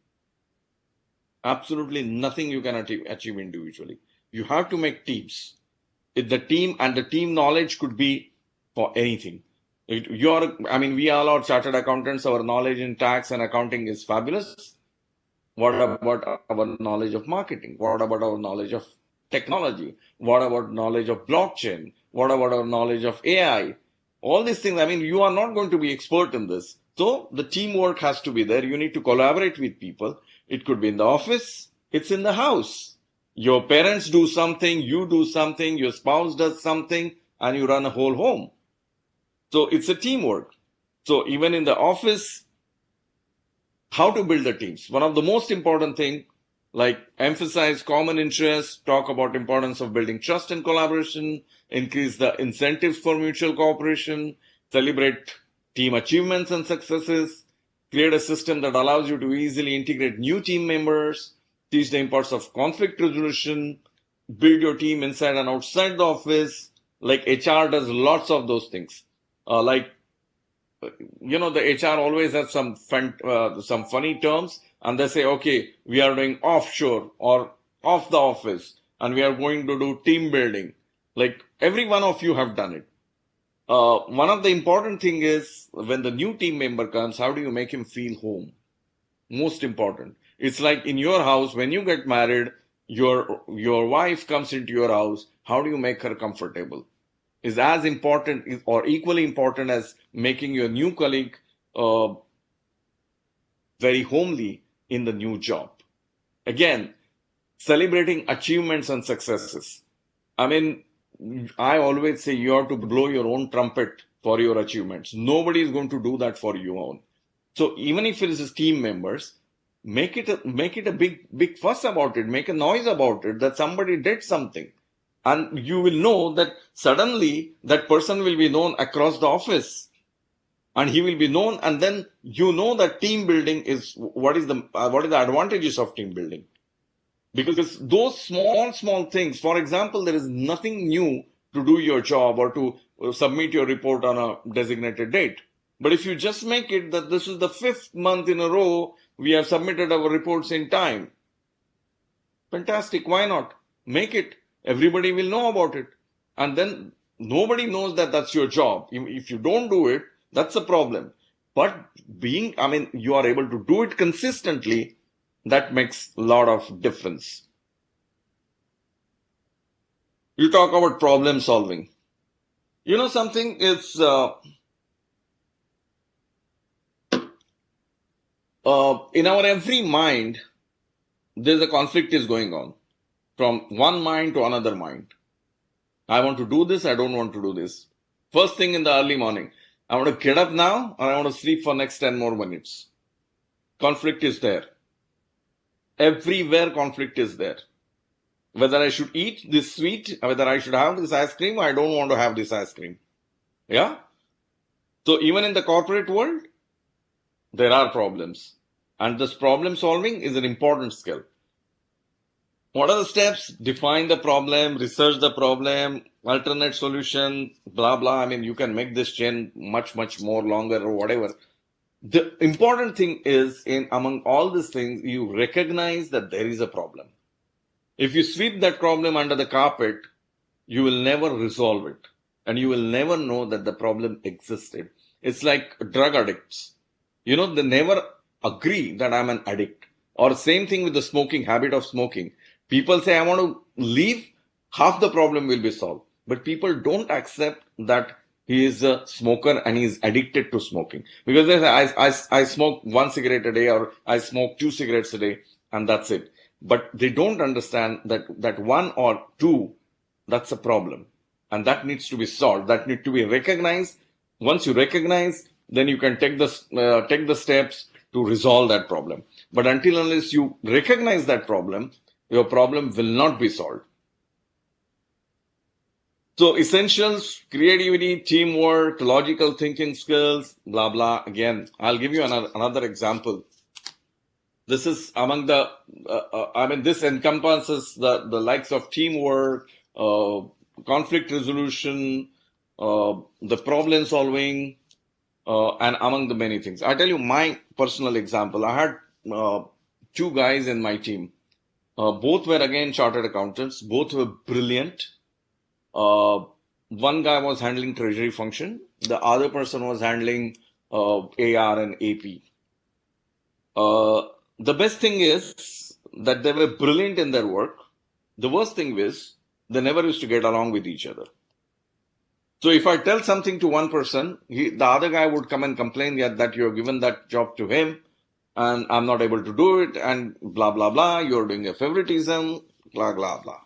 Absolutely nothing you can achieve individually. You have to make teams. The team knowledge could be for anything. We all are chartered accountants. Our knowledge in tax and accounting is fabulous. What about our knowledge of marketing? What about our knowledge of technology? What about knowledge of blockchain? What about our knowledge of AI? All these things, you are not going to be expert in this. So the teamwork has to be there. You need to collaborate with people. It could be in the office. It's in the house. Your parents do something, you do something, your spouse does something, and you run a whole home. So it's a teamwork. So even in the office, how to build the teams? One of the most important thing, like emphasize common interests, talk about importance of building trust and collaboration, increase the incentives for mutual cooperation, celebrate team achievements and successes, create a system that allows you to easily integrate new team members, teach the importance of conflict resolution, build your team inside and outside the office. Like HR does lots of those things. The HR always has some funny terms, and they say, okay, we are doing offshore or off the office, and we are going to do team building. Like every one of you have done it. One of the important thing is when the new team member comes, how do you make him feel home? Most important. It's like in your house, when you get married, your wife comes into your house. How do you make her comfortable? Is as important or equally important as making your new colleague very homely in the new job. Again, celebrating achievements and successes. I always say you have to blow your own trumpet for your achievements. Nobody is going to do that for you own. So even if it is team members, make it a big fuss about it. Make a noise about it that somebody did something. And you will know that suddenly that person will be known across the office. And he will be known, and then you know that team building is what is the advantages of team building. Because those small things, for example, there is nothing new to do your job or to submit your report on a designated date. But if you just make it that this is the 5th month in a row we have submitted our reports in time, fantastic, why not? Make it. Everybody will know about it. And then nobody knows that that's your job. If you don't do it, that's a problem. But you are able to do it consistently, that makes a lot of difference. You talk about problem solving. Something is in our every mind, there's a conflict is going on from one mind to another mind. I want to do this, I don't want to do this. First thing in the early morning, I want to get up now or I want to sleep for next 10 more minutes. Conflict is there. Everywhere conflict is there. Whether I should eat this sweet, whether I should have this ice cream, I don't want to have this ice cream. Yeah? So even in the corporate world, there are problems. And this problem solving is an important skill. What are the steps? Define the problem, research the problem, alternate solution, blah, blah. You can make this chain much, much more longer or whatever. The important thing is, in among all these things, you recognize that there is a problem. If you sweep that problem under the carpet, you will never resolve it, and you will never know that the problem existed. It's like drug addicts. You know, they never agree that I'm an addict. Or same thing with the smoking, habit of smoking. People say, I want to leave, half the problem will be solved. But people don't accept that he is a smoker and he is addicted to smoking. Because they say, I smoke 1 cigarette a day, or I smoke 2 cigarettes a day, and that's it. But they don't understand that 1 or 2, that's a problem. And that needs to be solved. That needs to be recognized. Once you recognize, then you can take the steps to resolve that problem. But until unless you recognize that problem, your problem will not be solved. So essentials: creativity, teamwork, logical thinking skills, blah, blah. Again, I'll give you another example. This is among the, this encompasses the likes of teamwork, conflict resolution, the problem solving, and among the many things. I tell you my personal example. I had 2 guys in my team. Both were again chartered accountants. Both were brilliant. One guy was handling treasury function. The other person was handling AR and AP. The best thing is that they were brilliant in their work. The worst thing is they never used to get along with each other. So if I tell something to one person, the other guy would come and complain that you have given that job to him and I'm not able to do it, and blah, blah, blah, you're doing a favoritism, blah, blah, blah.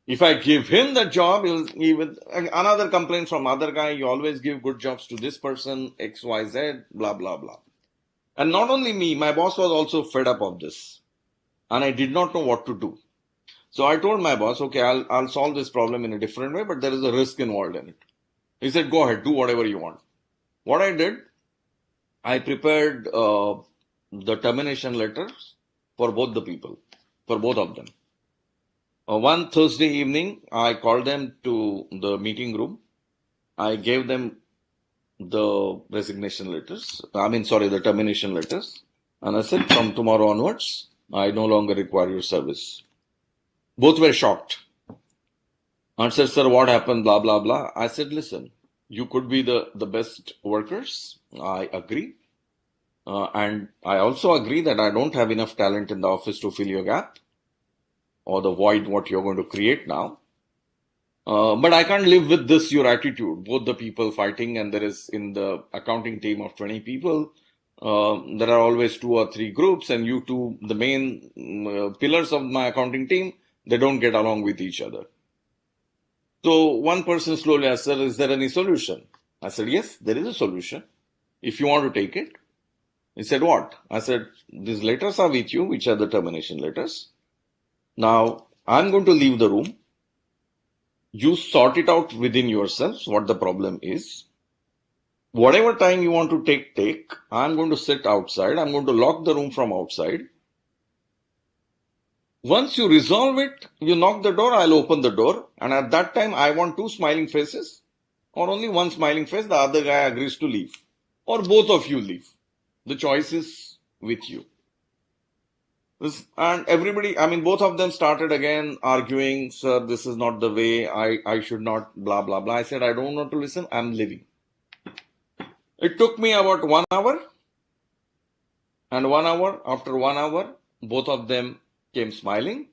If I give him that job, he will another complaint from other guy, you always give good jobs to this person, X, Y, Z, blah, blah, blah. And not only me, my boss was also fed up of this. And I did not know what to do. So I told my boss, okay, I'll solve this problem in a different way, but there is a risk involved in it. He said, go ahead, do whatever you want. What I did, I prepared the termination letters for both the people, for both of them. One Thursday evening, I called them to the meeting room. I gave them the resignation letters, the termination letters. And I said, from tomorrow onwards, I no longer require your service. Both were shocked. And said, sir, what happened, blah, blah, blah. I said, listen, you could be the best workers. I agree. And I also agree that I don't have enough talent in the office to fill your gap or the void what you're going to create now. But I can't live with this, your attitude, both the people fighting, and there is in the accounting team of 20 people, there are always 2 or 3 groups, and you two, the main pillars of my accounting team, they don't get along with each other. So one person slowly asked, sir, is there any solution? I said, yes, there is a solution. If you want to take it. He said, what? I said, these letters are with you, which are the termination letters. Now, I'm going to leave the room. You sort it out within yourselves what the problem is. Whatever time you want to take. I'm going to sit outside. I'm going to lock the room from outside. Once you resolve it, you knock the door, I'll open the door. And at that time, I want 2 smiling faces or only 1 smiling face. The other guy agrees to leave, or both of you leave. The choice is with you. And everybody, both of them started again arguing, sir, this is not the way, I should not, blah, blah, blah. I said, I don't want to listen, I'm leaving. It took me about 1 hour. And 1 hour, after 1 hour, both of them came smiling,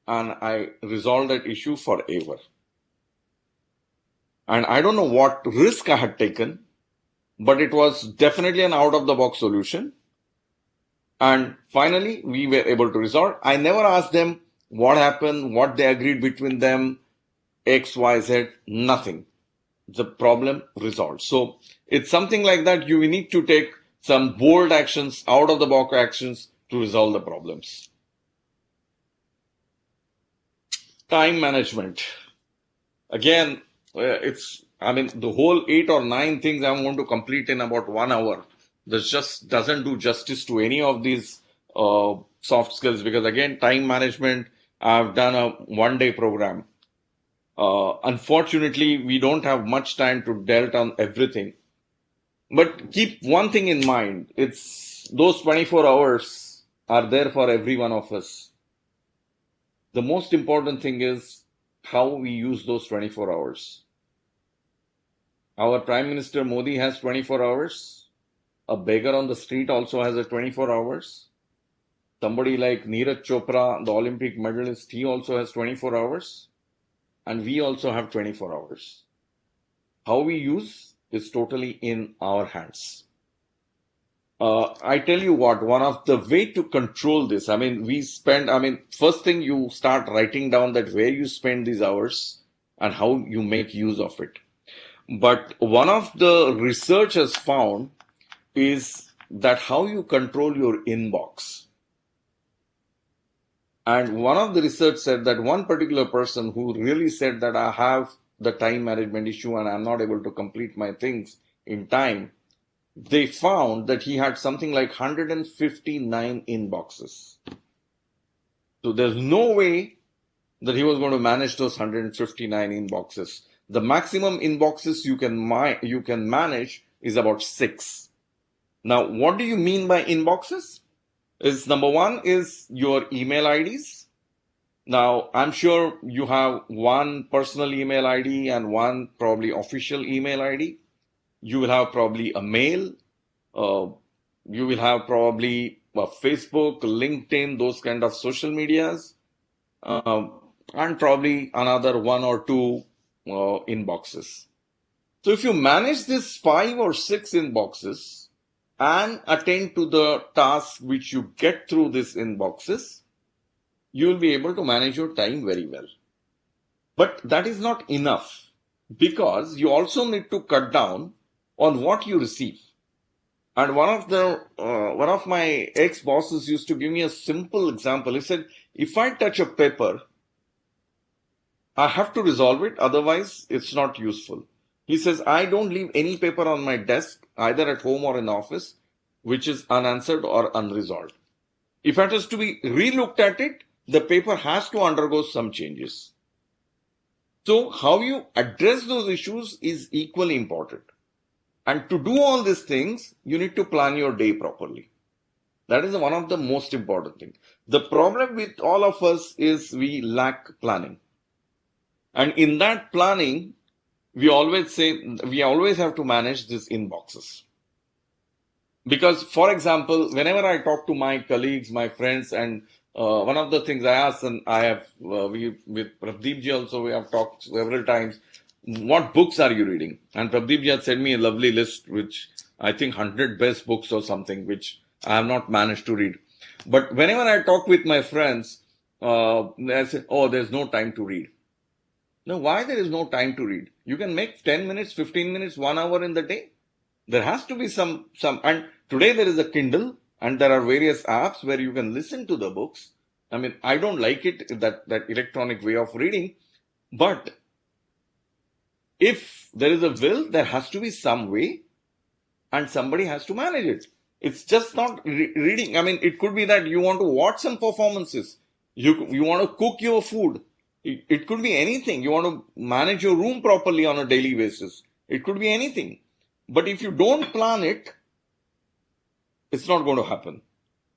and I resolved that issue forever. And I don't know what risk I had taken, but it was definitely an out-of-the-box solution. And finally, we were able to resolve. I never asked them what happened, what they agreed between them, X, Y, Z, nothing. The problem resolved. So it's something like that. You need to take some bold actions, out-of-the-box actions to resolve the problems. Time management. Again, the whole 8 or 9 things I'm going to complete in about 1 hour. This just doesn't do justice to any of these soft skills, because again, time management, I've done a 1-day program. Unfortunately, we don't have much time to delve on everything. But keep one thing in mind. It's those 24 hours are there for every one of us. The most important thing is how we use those 24 hours. Our Prime Minister Modi has 24 hours. A beggar on the street also has a 24 hours. Somebody like Neeraj Chopra, the Olympic medalist, he also has 24 hours. And we also have 24 hours. How we use is totally in our hands. I tell you what, one of the way to control this, first thing you start writing down that where you spend these hours and how you make use of it. But one of the research has found is that how you control your inbox. And one of the research said that one particular person who really said that I have the time management issue and I'm not able to complete my things in time, they found that he had something like 159 inboxes. So there's no way that he was going to manage those 159 inboxes. The maximum inboxes you can manage is about 6. Now, what do you mean by inboxes? Is number one is your email IDs. Now, I'm sure you have one personal email ID and one probably official email ID. You will have probably a mail. You will have probably Facebook, LinkedIn, those kind of social medias, and probably another 1 or 2 inboxes. So if you manage these 5 or 6 inboxes, and attend to the tasks which you get through these inboxes, you will be able to manage your time very well. But that is not enough, because you also need to cut down on what you receive. And one of my ex-bosses used to give me a simple example. He said, if I touch a paper, I have to resolve it, otherwise it's not useful. He says, I don't leave any paper on my desk, either at home or in office, which is unanswered or unresolved. If it has to be relooked at it, the paper has to undergo some changes. So how you address those issues is equally important. And to do all these things, you need to plan your day properly. That is one of the most important things. The problem with all of us is we lack planning. And in that planning, we always have to manage these inboxes. Because, for example, whenever I talk to my colleagues, my friends, and one of the things I ask, and I have, with Pradeep ji also, we have talked several times, what books are you reading? And Pradeep ji had sent me a lovely list, which I think 100 best books or something, which I have not managed to read. But whenever I talk with my friends, they say, oh, there's no time to read. Now, why there is no time to read? You can make 10 minutes, 15 minutes, 1 hour in the day. There has to be some, and today there is a Kindle and there are various apps where you can listen to the books. I mean, I don't like it, that electronic way of reading, but if there is a will, there has to be some way and somebody has to manage it. It's just not reading. I mean, it could be that you want to watch some performances. You want to cook your food. It could be anything. You want to manage your room properly on a daily basis. It could be anything. But if you don't plan it, it's not going to happen.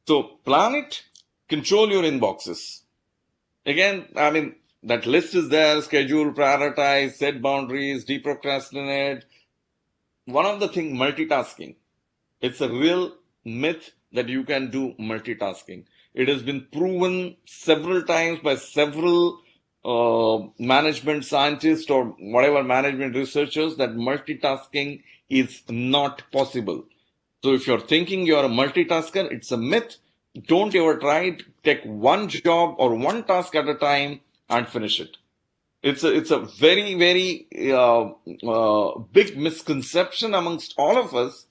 So plan it, control your inboxes. Again, I mean, that list is there: schedule, prioritize, set boundaries, deprocrastinate. One of the things, multitasking. It's a real myth that you can do multitasking. It has been proven several times by several management scientists or whatever management researchers that multitasking is not possible. So if you're thinking you're a multitasker, it's a myth. Don't ever try it. Take one job or one task at a time and finish it. It's a very, very big misconception amongst all of us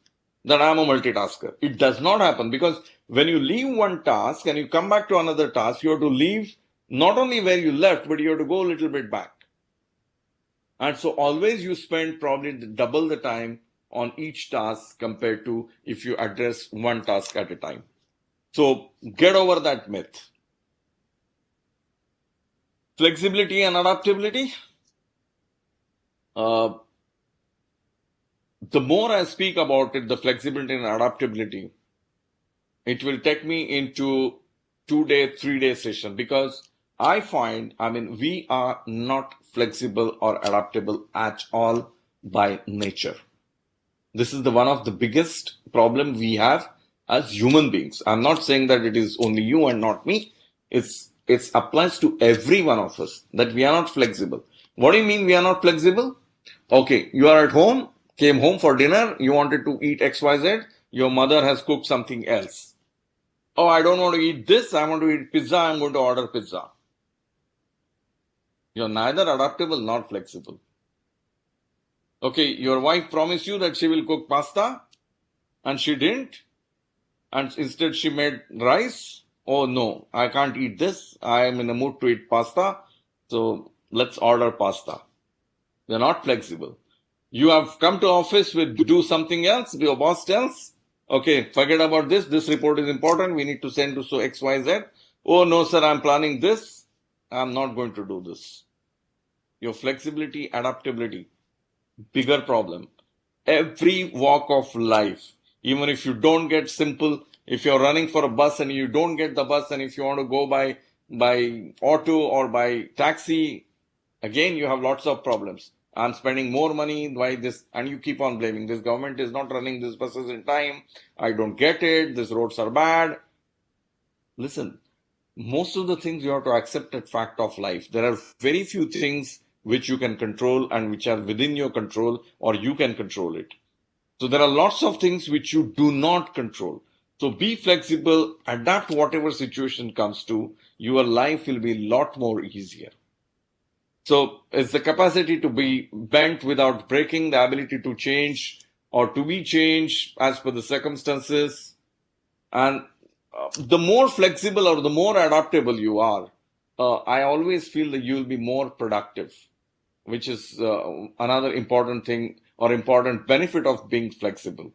that I'm a multitasker. It does not happen, because when you leave one task and you come back to another task, you have to leave not only where you left, but you have to go a little bit back. And so always you spend probably double the time on each task compared to if you address one task at a time. So get over that myth. Flexibility and adaptability. the more I speak about it, the flexibility and adaptability, it will take me into 2-day, 3-day session, because I find, we are not flexible or adaptable at all by nature. This is the one of the biggest problem we have as human beings. I'm not saying that it is only you and not me. It applies to every one of us that we are not flexible. What do you mean we are not flexible? Okay, you are at home, came home for dinner, you wanted to eat XYZ, your mother has cooked something else. Oh, I don't want to eat this, I want to eat pizza, I'm going to order pizza. You're neither adaptable nor flexible. Okay, your wife promised you that she will cook pasta and she didn't, and instead she made rice. Oh no, I can't eat this. I am in a mood to eat pasta, so let's order pasta. You're not flexible. You have come to office with do something else. Your boss tells, okay, forget about this. This report is important. We need to send to so XYZ. Oh no, sir, I'm planning this. I'm not going to do this. Your flexibility, adaptability, bigger problem. Every walk of life, even if you don't get simple, if you're running for a bus and you don't get the bus, and if you want to go by auto or by taxi, again you have lots of problems. I'm spending more money, why this? And you keep on blaming this government is not running these buses in time. I don't get it. These roads are bad. Listen, most of the things you have to accept as fact of life. There are very few things which you can control and which are within your control, or you can control it. So there are lots of things which you do not control. So be flexible, adapt whatever situation comes to. Your life will be a lot more easier. So it's the capacity to be bent without breaking, the ability to change or to be changed as per the circumstances. And the more flexible or the more adaptable you are, I always feel that you will be more productive, which is another important thing or important benefit of being flexible.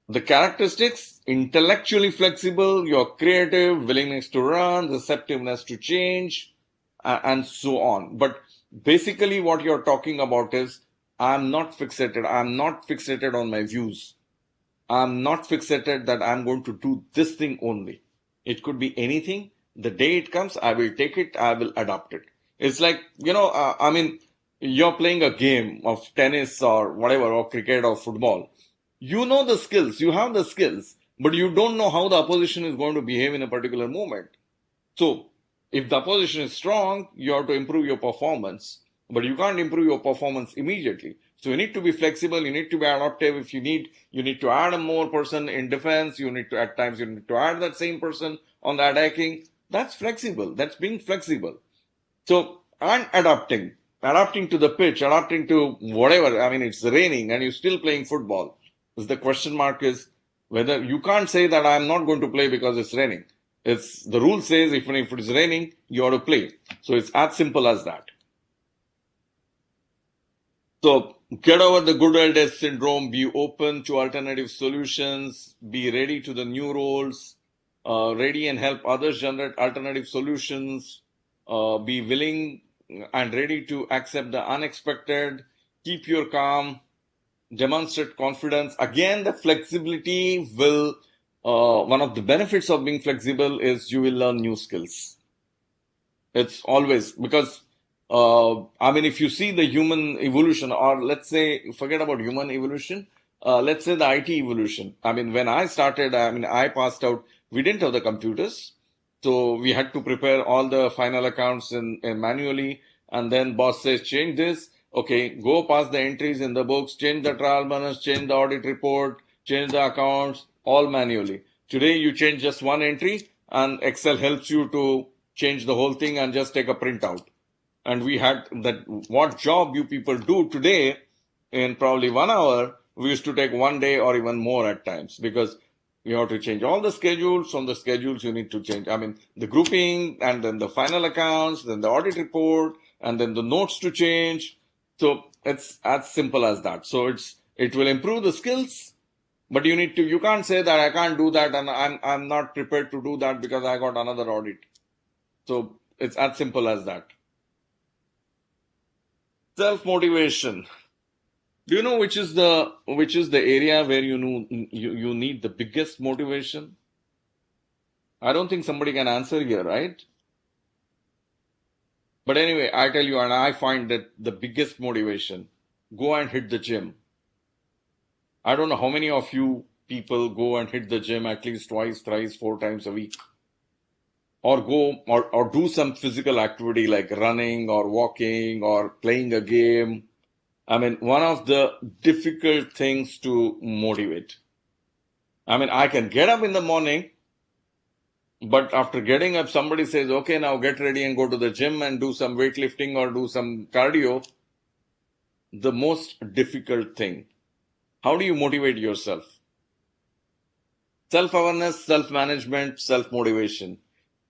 The characteristics: intellectually flexible, you're creative, willingness to learn, receptiveness to change, and so on. But basically what you're talking about is, I'm not fixated. I'm not fixated on my views. I'm not fixated that I'm going to do this thing only. It could be anything. The day it comes, I will take it, I will adopt it. It's like, you're playing a game of tennis or whatever, or cricket or football. You know the skills, you have the skills, but you don't know how the opposition is going to behave in a particular moment. So, if the opposition is strong, you have to improve your performance, but you can't improve your performance immediately. So you need to be flexible, you need to be adaptive. If you need to add a more person in defense, at times you need to add that same person on the attacking. That's flexible, that's being flexible. So, and adapting to the pitch, adapting to whatever. It's raining and you're still playing football. The question mark is whether you can't say that I'm not going to play because it's raining. The rule says even if it is raining, you ought to play. So it's as simple as that. So get over the good old days syndrome, be open to alternative solutions, be ready to the new roles, ready and help others generate alternative solutions, be willing and ready to accept the unexpected, keep your calm, demonstrate confidence. Again, the flexibility will, one of the benefits of being flexible is you will learn new skills. It's always, because, if you see the human evolution, or let's say, forget about human evolution, let's say the IT evolution. When I started, I passed out, we didn't have the computers. So we had to prepare all the final accounts in manually, and then boss says, change this. Okay, go pass the entries in the books, change the trial balance, change the audit report, change the accounts, all manually. Today, you change just one entry and Excel helps you to change the whole thing and just take a printout. And we had that, what job you people do today in probably 1 hour, we used to take 1 day or even more at times, because you have to change all the schedules. From the schedules, you need to change, the grouping, and then the final accounts, then the audit report, and then the notes to change. So it's as simple as that. So it will improve the skills, but you can't say that I can't do that and I'm not prepared to do that because I got another audit. So it's as simple as that. Self-motivation. Do you know which is the area where you need the biggest motivation? I don't think somebody can answer here, right? But anyway, I tell you, and I find that the biggest motivation, go and hit the gym. I don't know how many of you people go and hit the gym at least twice, thrice, 4 times a week, or go or do some physical activity like running or walking or playing a game. I mean, one of the difficult things to motivate. I mean, I can get up in the morning, but after getting up, somebody says, okay, now get ready and go to the gym and do some weightlifting or do some cardio. The most difficult thing. How do you motivate yourself? Self-awareness, self-management, self-motivation.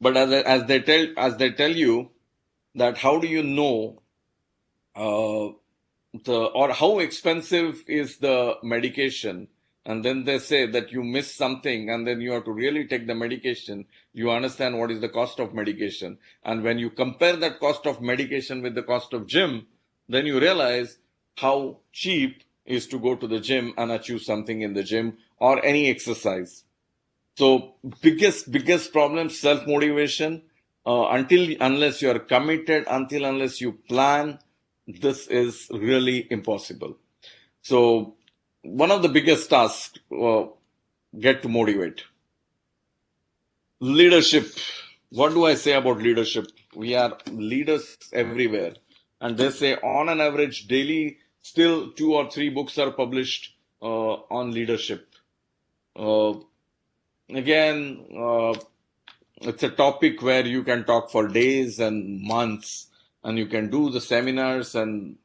But as they tell you that how do you know or how expensive is the medication, and then they say that you miss something and then you have to really take the medication, you understand what is the cost of medication. And when you compare that cost of medication with the cost of gym, then you realize how cheap is to go to the gym and achieve something in the gym or any exercise. So biggest problem, self-motivation. Unless you are committed, unless you plan, this is really impossible. So one of the biggest tasks, get to motivate. Leadership. What do I say about leadership? We are leaders everywhere. And they say on an average daily, still 2 or 3 books are published on leadership. Again, it's a topic where you can talk for days and months, and you can do the seminars and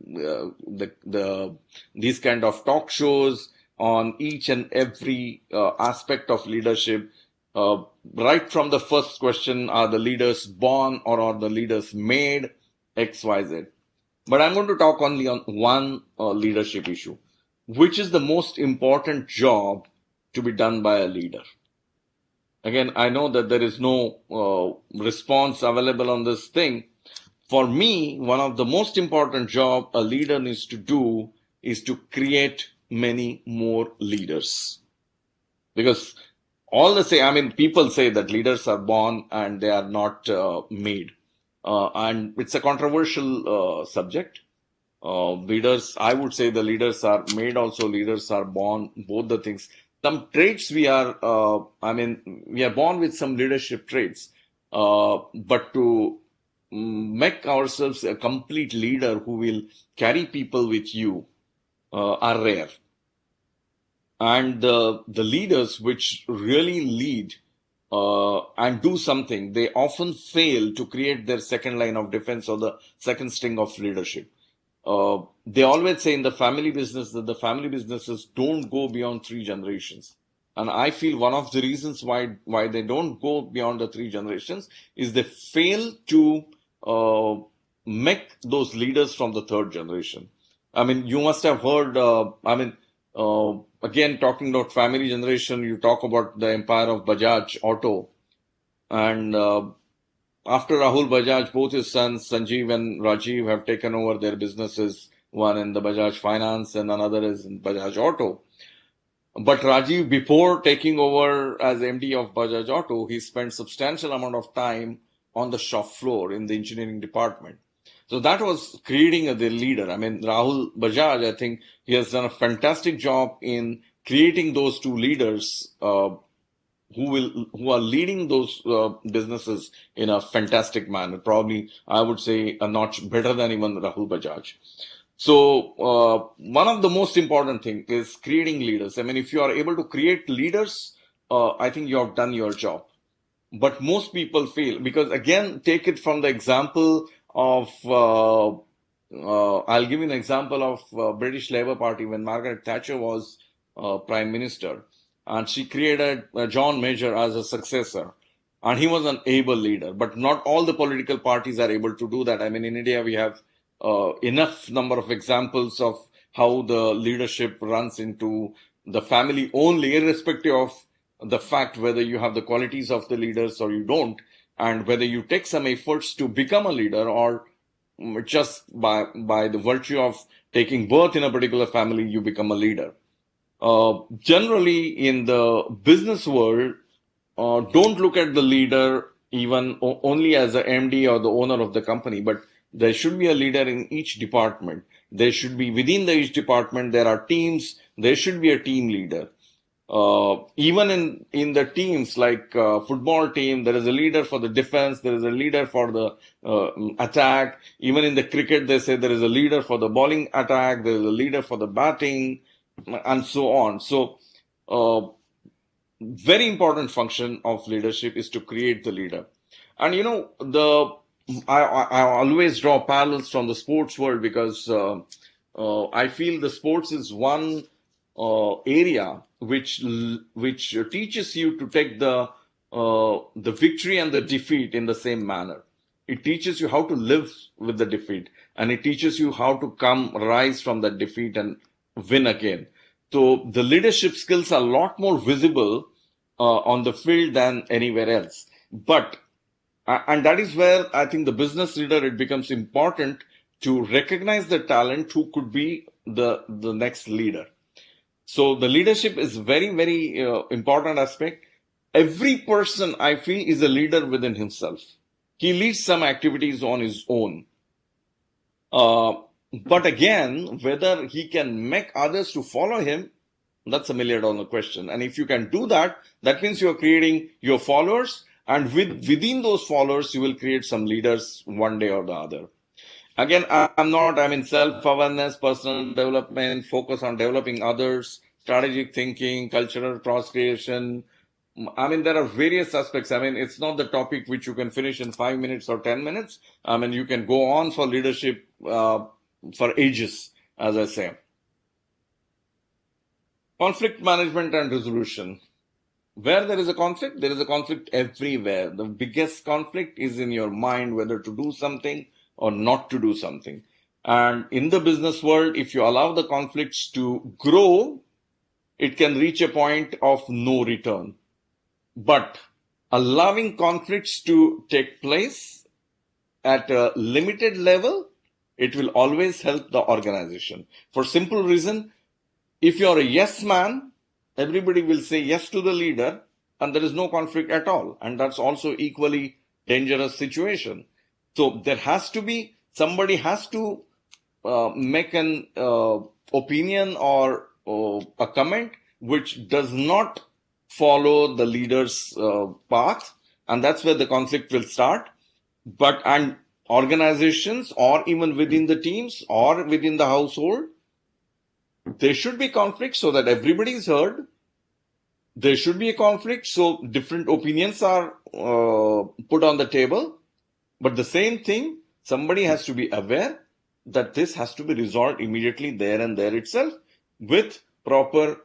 these kind of talk shows on each and every aspect of leadership. Right from the first question, are the leaders born or are the leaders made? X, Y, Z. But I'm going to talk only on one leadership issue. Which is the most important job to be done by a leader? Again, I know that there is no response available on this thing. For me, one of the most important job a leader needs to do is to create many more leaders. Because people say that leaders are born and they are not made. And it's a controversial subject. I would say the leaders are made also, leaders are born, both the things. Some traits we are born with some leadership traits, but to make ourselves a complete leader who will carry people with you are rare. And the leaders which really lead and do something, they often fail to create their second line of defense or the second string of leadership. They always say in the family business that the family businesses don't go beyond 3 generations. And I feel one of the reasons why they don't go beyond the 3 generations is they fail to make those leaders from the 3rd generation. I mean, you must have heard, again, talking about family generation, you talk about the empire of Bajaj Auto. And after Rahul Bajaj, both his sons, Sanjeev and Rajiv, have taken over their businesses, one in the Bajaj Finance and another is in Bajaj Auto. But Rajiv, before taking over as MD of Bajaj Auto, he spent substantial amount of time on the shop floor in the engineering department. So that was creating the leader. I mean, Rahul Bajaj, I think he has done a fantastic job in creating those 2 leaders who are leading those businesses in a fantastic manner. Probably, I would say, a notch better than even Rahul Bajaj. So one of the most important thing is creating leaders. I mean, if you are able to create leaders, I think you have done your job. But most people fail because, again, take it from the example of, I'll give you an example of British Labour Party when Margaret Thatcher was Prime Minister. And she created John Major as a successor. And he was an able leader. But not all the political parties are able to do that. I mean, in India, we have enough number of examples of how the leadership runs into the family only, irrespective of the fact whether you have the qualities of the leaders or you don't, and whether you take some efforts to become a leader or just by the virtue of taking birth in a particular family, you become a leader. Generally, in the business world, don't look at the leader even only as a MD or the owner of the company, but there should be a leader in each department. There should be within each department, there are teams, there should be a team leader. Even in the teams like football team, there is a leader for the defense, there is a leader for the attack. Even in the cricket, they say there is a leader for the bowling attack, there is a leader for the batting, and so on. So, very important function of leadership is to create the leader. And I always draw parallels from the sports world because I feel the sports is one area which teaches you to take the victory and the defeat in the same manner. It teaches you how to live with the defeat, and it teaches you how to rise from that defeat and win again. So the leadership skills are a lot more visible on the field than anywhere else. And that is where I think the business leader, it becomes important to recognize the talent who could be the next leader. So the leadership is very, very important aspect. Every person, I feel, is a leader within himself. He leads some activities on his own. But again, whether he can make others to follow him, that's $1 million question. And if you can do that, that means you are creating your followers, and within those followers, you will create some leaders one day or the other. Again, I'm in self-awareness, personal development, focus on developing others, strategic thinking, cultural cross-creation. There are various aspects. It's not the topic which you can finish in 5 minutes or 10 minutes. You can go on for leadership for ages, as I say. Conflict management and resolution. Where there is a conflict everywhere. The biggest conflict is in your mind, whether to do something or not to do something. And in the business world, if you allow the conflicts to grow, it can reach a point of no return. But allowing conflicts to take place at a limited level, it will always help the organization. For simple reason, if you're a yes man, everybody will say yes to the leader, and there is no conflict at all. And that's also equally dangerous situation. So there has to be, somebody has to make an opinion or a comment which does not follow the leader's path, and that's where the conflict will start. And organizations, or even within the teams or within the household, there should be conflict so that everybody is heard. There should be a conflict so different opinions are put on the table. But the same thing, somebody has to be aware that this has to be resolved immediately there and there itself with proper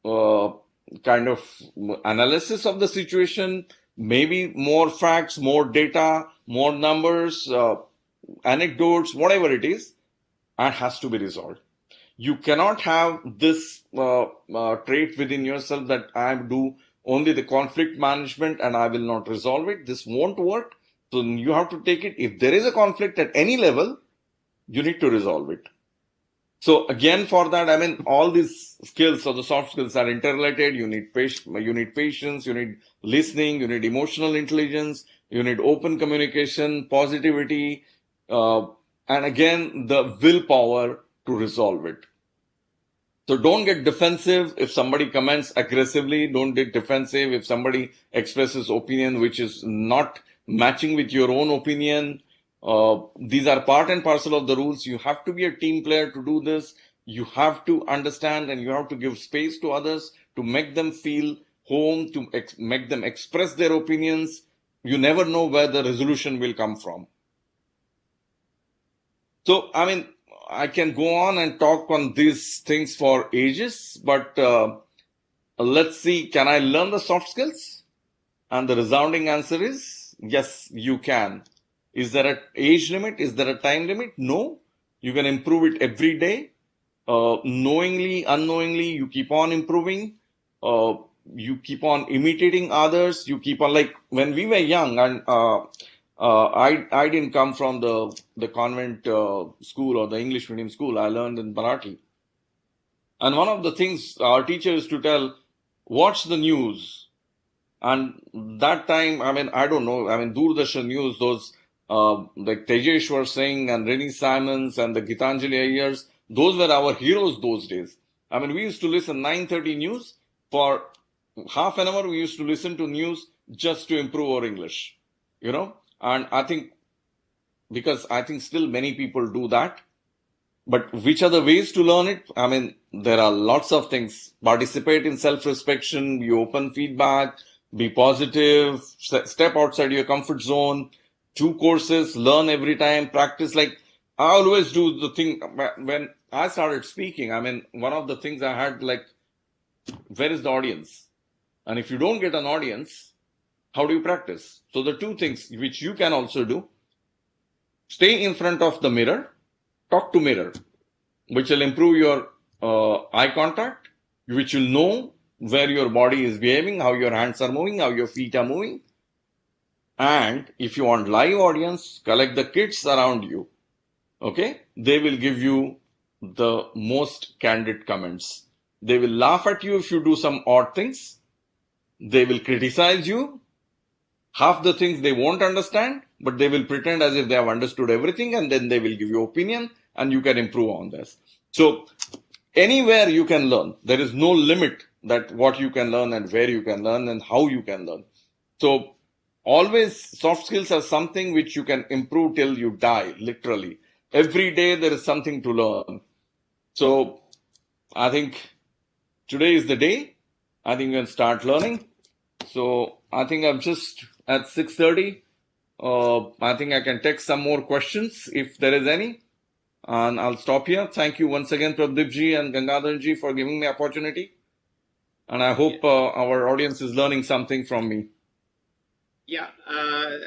kind of analysis of the situation, maybe more facts, more data, more numbers, anecdotes, whatever it is, and has to be resolved. You cannot have this trait within yourself that I do only the conflict management and I will not resolve it. This won't work. So you have to take it. If there is a conflict at any level, you need to resolve it. So again, for that, all these skills or the soft skills are interrelated. You need patience, you need listening, you need emotional intelligence, you need open communication, positivity, and again, the willpower to resolve it. So don't get defensive if somebody comments aggressively. Don't get defensive if somebody expresses opinion which is not matching with your own opinion. These are part and parcel of the rules. You have to be a team player to do this. You have to understand and you have to give space to others to make them feel home, to make them express their opinions. You never know where the resolution will come from. So, I can go on and talk on these things for ages, but let's see, can I learn the soft skills? And the resounding answer is yes, you can. Is there an age limit? Is there a time limit? No. You can improve it every day. Knowingly, unknowingly, you keep on improving. You keep on imitating others. You keep on, like when we were young, and I didn't come from the convent school or the English medium school. I learned in Marathi. And one of the things our teacher used to tell, watch the news. And that time, I mean, I don't know, I mean, Doordarshan News, those like Tejeshwar Singh and Rennie Simons and the Gitanjali Ayers, those were our heroes those days. I mean, we used to listen 9:30 news for half an hour. We used to listen to news just to improve our English, you know. And I think because I think still many people do that. But which are the ways to learn it? I mean, there are lots of things. Participate in self-reflection, be open feedback, be positive, step outside your comfort zone, do courses, learn every time, practice. Like I always do the thing when I started speaking. I mean, one of the things I had like, where is the audience? And if you don't get an audience, how do you practice? So the two things which you can also do, stay in front of the mirror, talk to mirror, which will improve your eye contact, which will know where your body is behaving, how your hands are moving, how your feet are moving. And if you want live audience, collect the kids around you. Okay? They will give you the most candid comments. They will laugh at you if you do some odd things. They will criticize you. Half the things they won't understand, but they will pretend as if they have understood everything, and then they will give you opinion and you can improve on this. So anywhere you can learn. There is no limit that what you can learn and where you can learn and how you can learn. So always soft skills are something which you can improve till you die, literally. Every day there is something to learn. So I think today is the day. I think you can start learning. So I think I'm just at 6:30. I think I can take some more questions if there is any. And I'll stop here. Thank you once again, Pradipji and Gangadharji, for giving me opportunity. And I hope our audience is learning something from me. Yeah,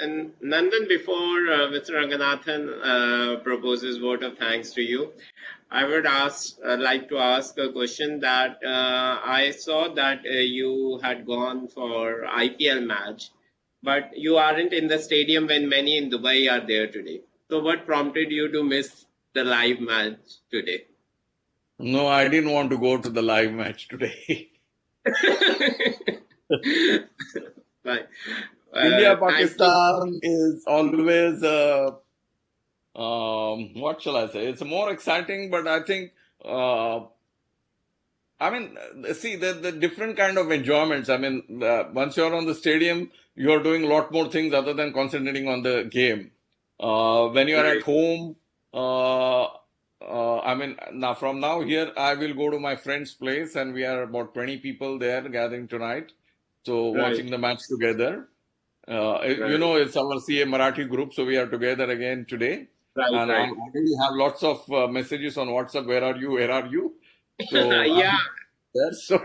and Nandan, before Mr. Ranganathan proposes vote of thanks to you, I would like to ask a question that I saw that you had gone for IPL match, but you aren't in the stadium when many in Dubai are there today. So what prompted you to miss the live match today? No, I didn't want to go to the live match today. Fine. India Thank you. Pakistan is always what shall I say? It's more exciting, but I think I mean, see, the different kind of enjoyments. I mean, once you're on the stadium, you're doing a lot more things other than concentrating on the game. When you're at Right. home, I mean, now from now here, I will go to my friend's place, and we are about 20 people there gathering tonight. So watching Right. the match together. You Right. know, it's our CA Marathi group, so we are together again today. Right. And I Right. already have lots of messages on WhatsApp. Where are you? Where are you? So Yeah. there. So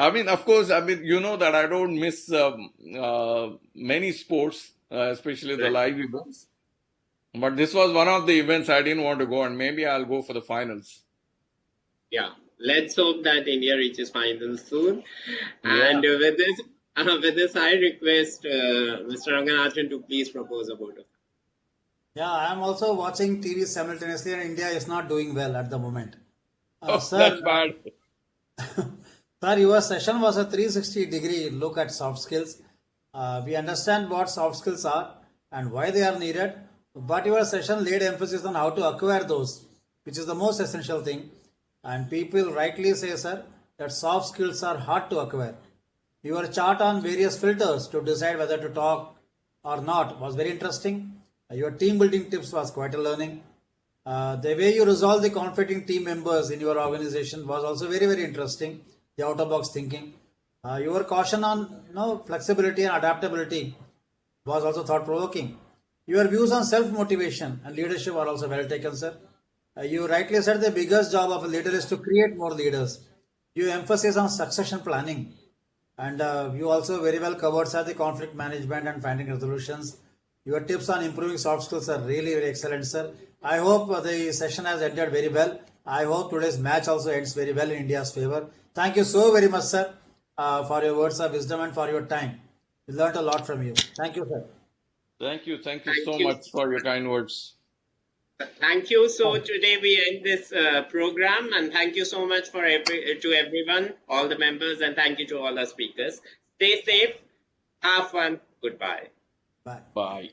I mean, of course, I mean, you know that I don't miss many sports, especially the Right. live events. But this was one of the events I didn't want to go, and maybe I'll go for the finals. Yeah. Let's hope that India reaches finals soon. Yeah. And with this, I request Mr. Ranganathan to please propose a vote of. Yeah, I am also watching TV simultaneously, and India is not doing well at the moment. Oh, Sir, that's bad. sir, your session was a 360-degree look at soft skills. We understand what soft skills are and why they are needed, but your session laid emphasis on how to acquire those, which is the most essential thing. And people rightly say, sir, that soft skills are hard to acquire. Your chart on various filters to decide whether to talk or not was very interesting. Your team building tips was quite a learning. The way you resolve the conflicting team members in your organization was also very, very interesting. The out of box thinking. Your caution on flexibility and adaptability was also thought provoking. Your views on self motivation and leadership are also well taken, sir. You rightly said the biggest job of a leader is to create more leaders. You emphasis on succession planning, and you also very well covered, sir, the conflict management and finding resolutions. Your tips on improving soft skills are really very excellent, sir. I hope the session has ended very well. I hope today's match also ends very well in India's favor. Thank you so very much, sir, for your words of wisdom and for your time. We learned a lot from you. Thank you, sir. Thank you. Thank you Thank so you. much for your kind words. Thank you. So today we end this program, and thank you so much for to everyone, all the members, and thank you to all the speakers. Stay safe, have fun. Goodbye. Bye. Bye.